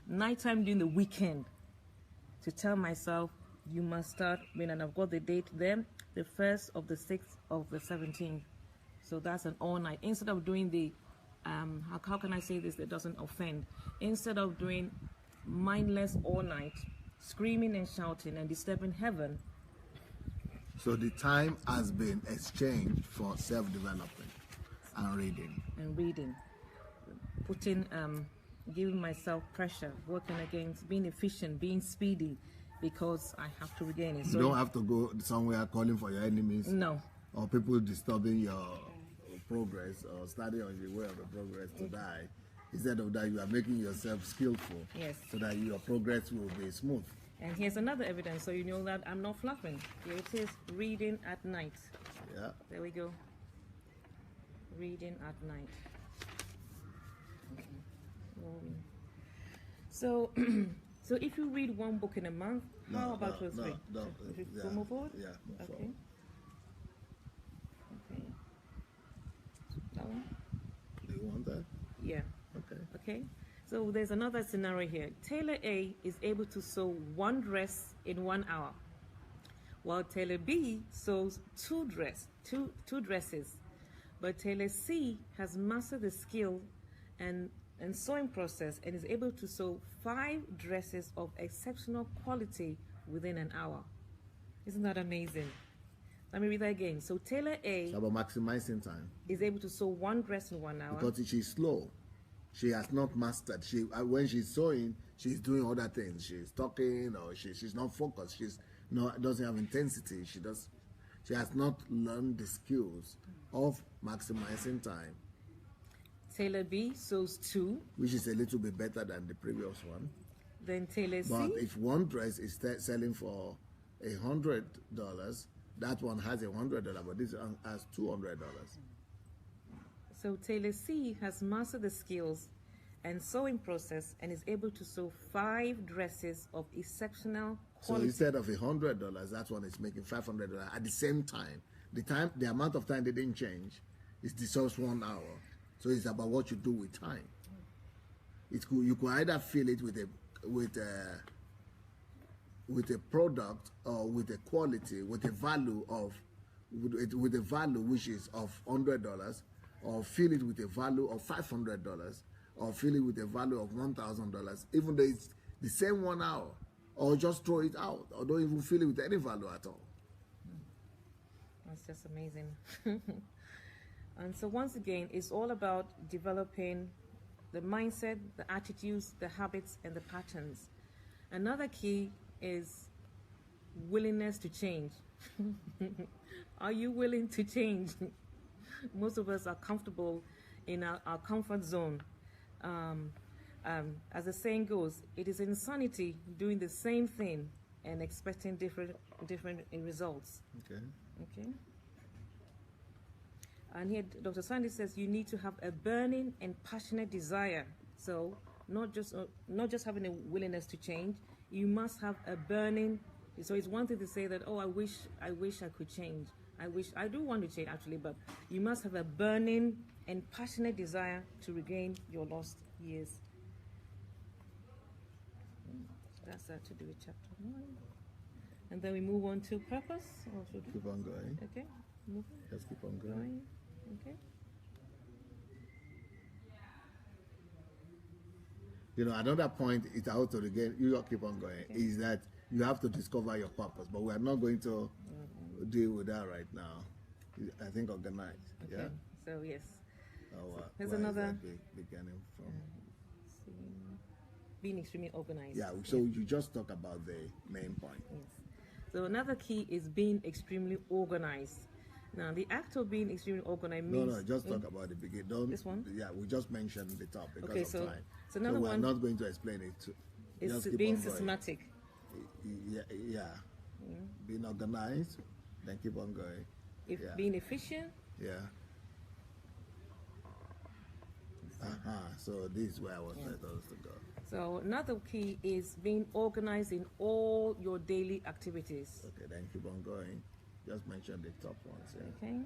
nighttime during the weekend. To tell myself, you must start, and I've got the date there, the 1st of the 6th of the 17th. So that's an all night. Instead of doing the, how can I say this that doesn't offend? Instead of doing mindless all night, screaming and shouting and disturbing heaven. So the time has been exchanged for self-development and reading. Putting, giving myself pressure, working against, being efficient, being speedy, because I have to regain it. So you don't have to go somewhere calling for your enemies. No. Or people disturbing your progress or studying on the way of the progress to die. Instead of that, you are making yourself skillful. Yes. So that your progress will be smooth. And here's another evidence, so you know that I'm not fluffing. Here it is, reading at night. Yeah. There we go. Reading at night. So, so if you read one book in a month, how about your three? No, Go move forward? Yeah, move okay. forward. Okay. That one? Do you want that? Yeah. Okay. Okay. So there's another scenario here. Tailor A is able to sew one dress in 1 hour, while Tailor B sews two dresses. But Tailor C has mastered the skill and sewing process and is able to sew 5 dresses of exceptional quality within an hour. Isn't that amazing? Let me read that again. So Tailor A It's about maximizing time. is able to sew one dress in 1 hour. Because she's slow. She has not mastered. When she's sewing, she's doing other things. She's talking, or she's not focused. Doesn't have intensity. She has not learned the skills of maximizing time. Tailor B sews 2. Which is a little bit better than the previous one. Then Tailor C. But if one dress is selling for $100, that one has $100, but this one has $200. So Tailor C has mastered the skills and sewing process and is able to sew 5 dresses of exceptional quality. So instead of $100, that one is making $500 at the same time. The amount of time they didn't change. It's just 1 hour. So it's about what you do with time. You could either fill it with a product or with a quality, with a value which is of $100, or fill it with a value of $500, or fill it with a value of $1,000, even though it's the same 1 hour, or just throw it out, or don't even fill it with any value at all. That's just amazing. And so once again, it's all about developing the mindset, the attitudes, the habits, and the patterns. Another key is willingness to change. Are you willing to change? Most of us are comfortable in our comfort zone. As the saying goes, it is insanity doing the same thing and expecting different results. Okay. Okay. And here Dr. Sandy says you need to have a burning and passionate desire. So not just having a willingness to change, you must have a burning. So it's one thing to say that, oh, I wish I could change. I do want to change actually, but you must have a burning and passionate desire to regain your lost years. That's that to do with chapter 1. And then we move on to purpose. Or should we? Keep on going. Okay. Move on. Let's keep on going. Okay. Another point is out to again, you keep on going, is that you have to discover your purpose, but we are not going to deal with that right now. I think organized. Okay. Yeah. So yes. There's another beginning from being extremely organized. Yeah. So you just talk about the main point. Yes. So another key is being extremely organized. Now, the act of being extremely organized means... No, just talk about the beginning. This one? Yeah, we just mentioned the top because of time. So another we're one... not going to explain it. It's being systematic. Yeah. Being organized, then keep on going. Being efficient. Yeah. So this is where I was supposed to go. So another key is being organized in all your daily activities. Okay, then keep on going. Just mention the top ones. Yeah. Okay.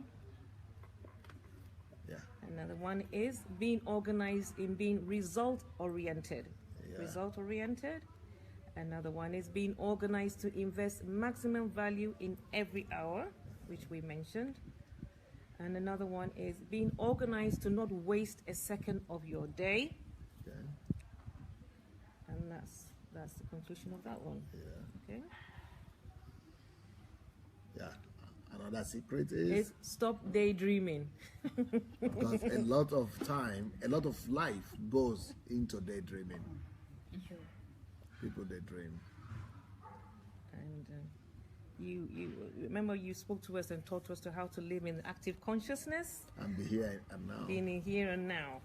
Yeah. Another one is being organized in being result-oriented. Yeah. Result-oriented. Another one is being organized to invest maximum value in every hour, which we mentioned. And another one is being organized to not waste a second of your day. Okay. And that's the conclusion of that one. Yeah. Okay. Yeah. Another secret is stop daydreaming. Because a lot of life goes into daydreaming. Sure. People daydream. And you remember you spoke to us and taught us how to live in active consciousness And be here and now. being in here and now.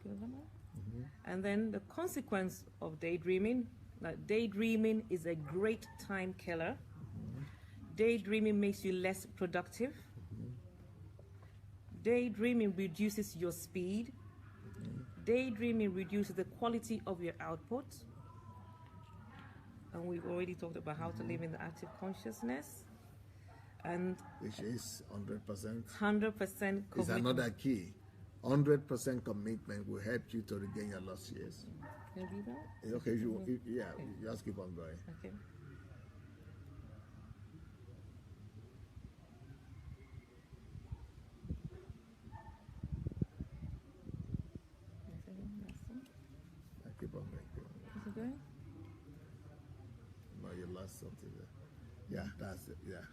Mm-hmm. And then the consequence of daydreaming, that daydreaming is a great time killer. Mm-hmm. Daydreaming makes you less productive. Daydreaming reduces your speed. Daydreaming reduces the quality of your output. And we've already talked about how to live in the active consciousness. And which is 100%. 100% commitment. Is another key. 100% commitment will help you to regain your lost years. Can you read that? Okay, you just keep on going. Okay. Keep on going. Is it going? No, you lost something there. Yeah, that's it. Yeah.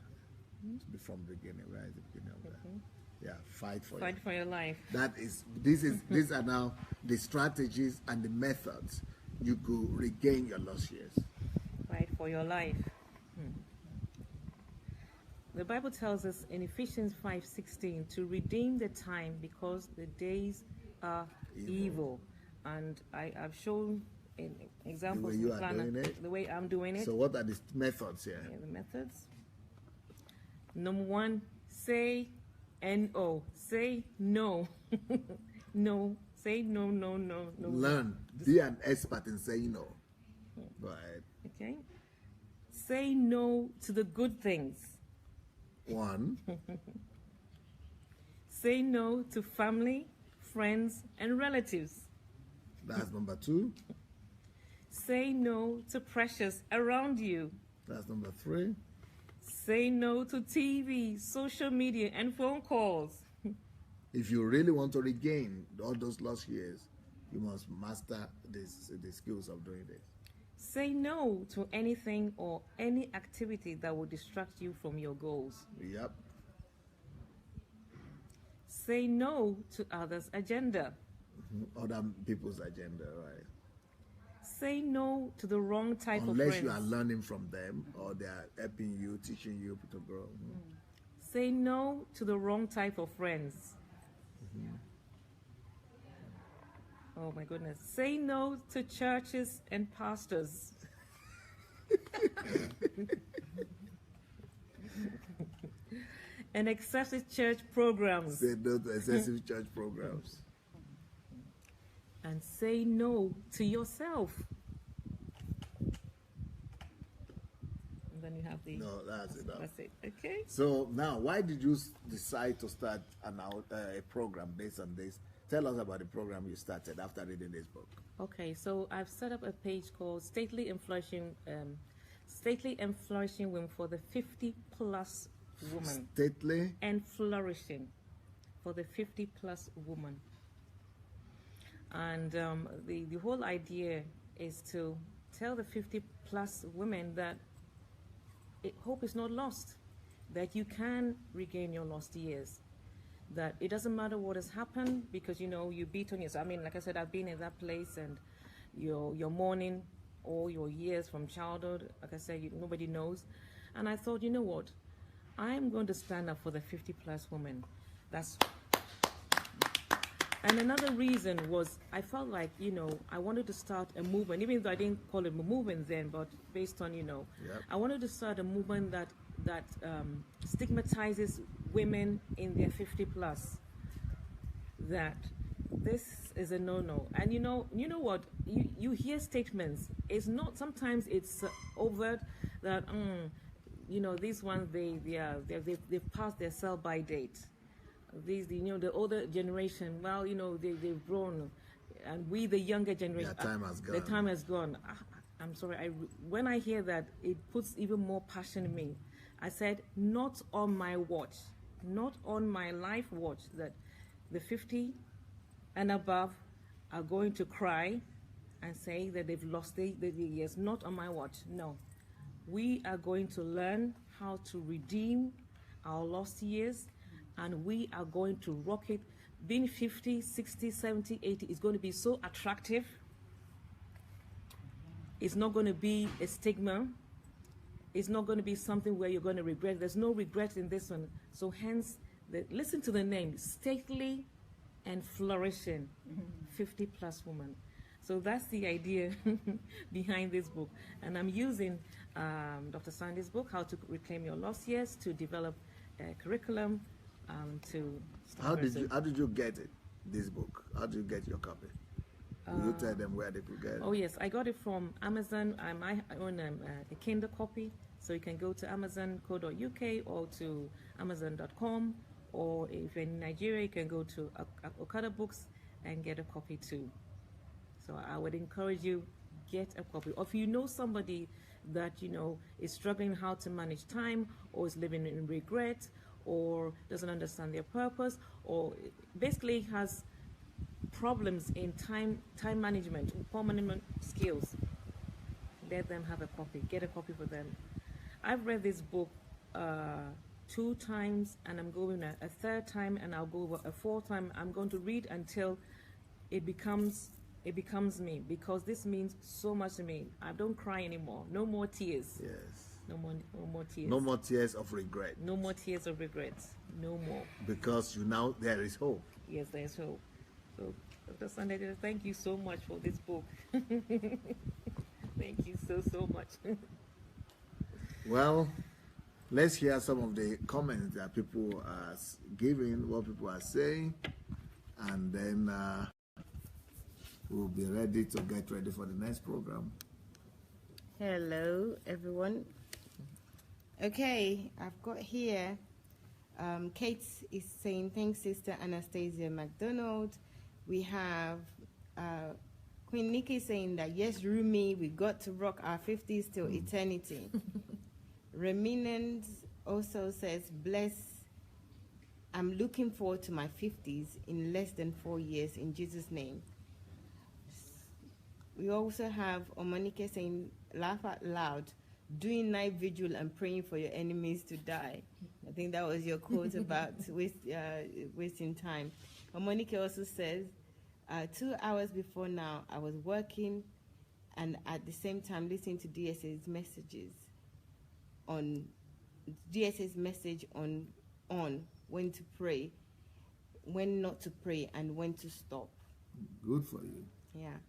To be from the beginning, right at the beginning of that. Yeah, fight for your life. These are now the strategies and the methods you could regain your lost years. Fight for your life. The Bible tells us in Ephesians 5:16 to redeem the time because the days are evil. And I've shown in examples the way you in the planner, are doing it. the way I'm doing it. So what are the methods here? Yeah, the methods. Number 1, say N-O. Say no. No. Say no, no, no, no. Learn. Be an expert in saying no. Go ahead. Okay. Say no to the good things. 1. Say no to family, friends, and relatives. That's number 2. Say no to pressures around you. That's number 3. Say no to TV, social media, and phone calls. If you really want to regain all those lost years, you must master the skills of doing this. Say no to anything or any activity that will distract you from your goals. Yep. Say no to others' agenda. Other people's agenda, right? Say no to the wrong type of friends. Unless you are learning from them or they are helping you, teaching you to grow. Say no to the wrong type of friends. Oh my goodness. Say no to churches and pastors. And excessive church programs. Say no to excessive church programs. And say no to yourself. And then you have the... No, that's enough. That's it. Okay. So now, why did you decide to start a program based on this? Tell us about the program you started after reading this book. Okay, so I've set up a page called Stately and Flourishing Women for the 50-plus woman. Stately and flourishing for the 50-plus woman. And the whole idea is to tell the 50-plus women that hope is not lost, that you can regain your lost years, that it doesn't matter what has happened because, you know, you beat on yourself. I mean, like I said, I've been in that place and you're mourning all your years from childhood. Like I said, nobody knows. And I thought, you know what? I'm going to stand up for the 50-plus woman. And another reason was I felt like, you know, I wanted to start a movement, even though I didn't call it a movement then, but based on, you know, I wanted to start a movement that stigmatizes women in their 50-plus, that this is a no-no. And you know what? You hear statements. It's not, sometimes it's overt that, you know, these ones, they've passed their sell-by date. These, you know, the older generation, well, you know, they've grown, and we, the younger generation, their time has gone. The time has gone. I'm sorry. When I hear that, it puts even more passion in me. I said, not on my watch, not on my life watch, that the 50 and above are going to cry and say that they've lost the years. Not on my watch. No, we are going to learn how to redeem our lost years. And we are going to rock it. Being 50, 60, 70, 80 is going to be so attractive. It's not going to be a stigma. It's not going to be something where you're going to regret. There's no regret in this one. So hence, listen to the name, Stately and Flourishing 50-plus woman. So that's the idea behind this book. And I'm using Dr. Sandy's book, How to Reclaim Your Lost Years, to develop a curriculum to How did you get it, this book? How did you get your copy? Will you tell them where they could get it? Oh, yes. I got it from Amazon. I own a Kindle copy. So you can go to amazon.co.uk or to amazon.com. Or if you're in Nigeria, you can go to Okada Books and get a copy too. So I would encourage you, get a copy. Or if you know somebody that, is struggling how to manage time, or is living in regret, or doesn't understand their purpose, or basically has problems in time management, poor management skills, let them have a copy. Get a copy for them. I've read this book 2 times, and I'm going a 3rd time, and I'll go a 4th time. I'm going to read until it becomes me, because this means so much to me. I don't cry anymore. No more tears. Yes. No more tears. No more tears of regret. No more tears of regret. No more. Because there is hope. Yes, there is hope. So, Dr. Sunday, thank you so much for this book. Thank you so much. Well, let's hear some of the comments that people are giving, what people are saying, and then we'll be ready to get ready for the next program. Hello, everyone. Okay, I've got here, Kate is saying, thanks, Sister Anastasia MacDonald. We have Queen Nikki saying that, yes, Rumi, we got to rock our 50s till eternity. Reminand also says, bless, I'm looking forward to my 50s in less than 4 years, in Jesus' name. We also have Omonike saying, laugh out loud, doing night vigil and praying for your enemies to die. I think that was your quote about wasting time. Omonike also says, 2 hours before now, I was working and at the same time listening to DSA'S messages on DSA'S message on when to pray, when not to pray, and when to stop. Good for you. Yeah.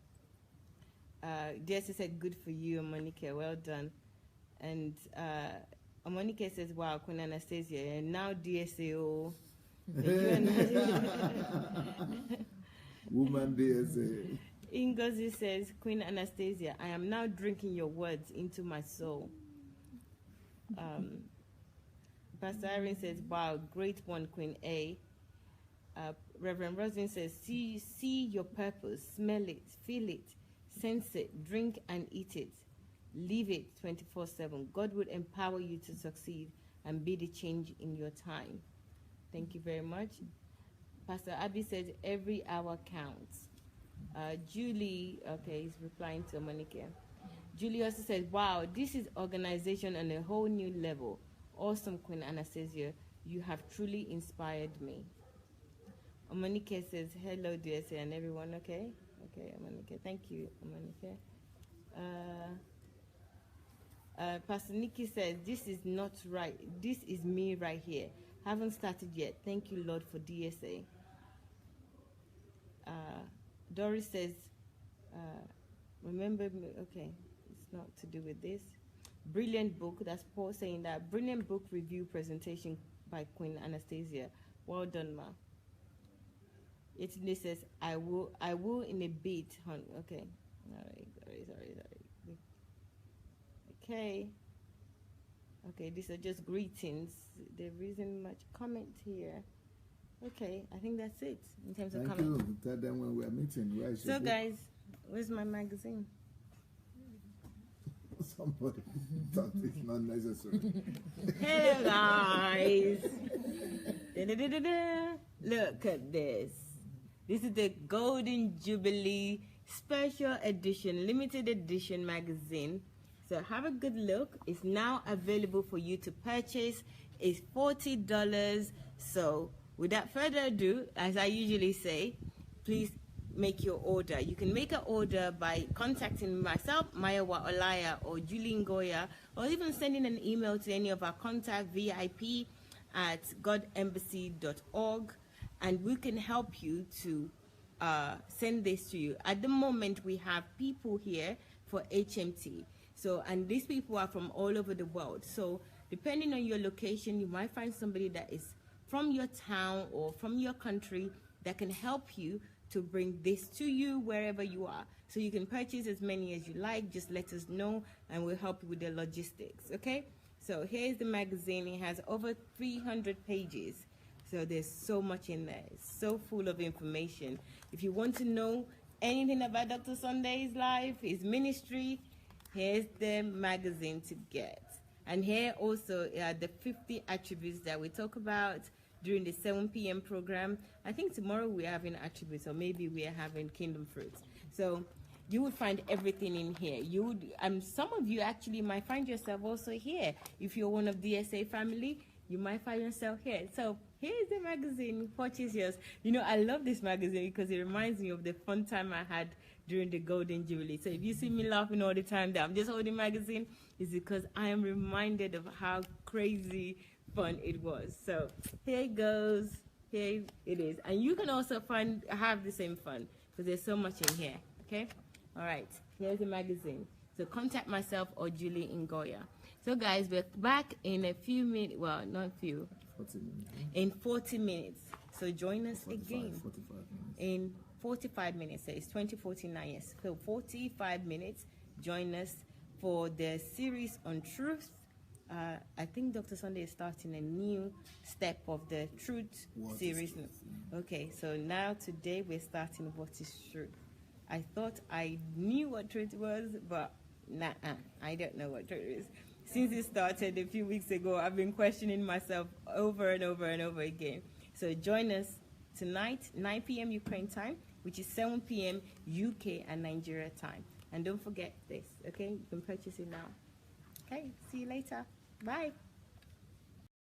DSA said, good for you, Monica. Well done. And Monica says, wow, Queen Anastasia, and now DSAO. Woman DSA. Ngozi says, Queen Anastasia, I am now drinking your words into my soul. Pastor Irene says, wow, great one, Queen A. Reverend Rosin says, see your purpose, smell it, feel it, sense it, drink and eat it. Live it 24/7. God would empower you to succeed and be the change in your time. Thank you very much. Pastor Abby says, every hour counts. Julie, okay, is replying to Monica. Julie also says, wow, this is organization on a whole new level. Awesome, Queen Anastasia. You have truly inspired me. Monica says, hello, DSA, and everyone, okay? Okay, Monica, thank you, Monica. Pastor Nikki says, this is not right. This is me right here. Haven't started yet. Thank you, Lord, for DSA. Doris says, remember me. Okay, it's not to do with this. Brilliant book. That's Paul saying that. Brilliant book review presentation by Queen Anastasia. Well done, ma. It says, I will in a bit, hon. Okay. All right. Sorry. Okay. Okay, these are just greetings. There isn't much comment here. Okay, I think that's it in terms of comment. Thank you. Tell them when we are meeting. Where so, guys, where's my magazine? Somebody thought it's not necessary. Hey, guys. Look at this. This is the Golden Jubilee Special Edition, Limited Edition magazine. So have a good look. It's now available for you to purchase. It's $40. So without further ado, as I usually say, please make your order. You can make an order by contacting myself, Mayowa Olaya, or Julie Ngoya, or even sending an email to any of our contact VIP@godembassy.org, and we can help you to send this to you. At the moment, we have people here for HMT. So, and these people are from all over the world. So, depending on your location, you might find somebody that is from your town or from your country that can help you to bring this to you wherever you are. So you can purchase as many as you like. Just let us know and we'll help you with the logistics. Okay? So here's the magazine. It has over 300 pages. So there's so much in there. It's so full of information. If you want to know anything about Dr. Sunday's life, his ministry, here's the magazine to get. And here also are the 50 attributes that we talk about during the 7 p.m. program. I think tomorrow we're having attributes, or maybe we are having kingdom fruits. So you would find everything in here. You would, some of you actually might find yourself also here. If you're one of DSA family, you might find yourself here. So here's the magazine. Purchase yours. You know, I love this magazine because it reminds me of the fun time I had during the Golden Jubilee. So if you see me laughing all the time that I'm just holding magazine, it's because I am reminded of how crazy fun it was. So here it goes. Here it is. And you can also have the same fun because there's so much in here. Okay? All right. Here's the magazine. So contact myself or Julie in Goya. So guys, we're back in a few minutes. Well, not a few. 40 minutes. In 40 minutes. So join us 45, again. 45 minutes. In 45 minutes. So it's 2049, yes. So 45 minutes. Join us for the series on truth. I think Dr. Sunday is starting a new step of the truth series. Okay, so now today we're starting what is truth. I thought I knew what truth was, but I don't know what truth is. Since it started a few weeks ago, I've been questioning myself over and over and over again. So join us tonight, 9 p.m. Ukraine time, which is 7 p.m. UK and Nigeria time. And don't forget this, okay? You can purchase it now. Okay, see you later. Bye.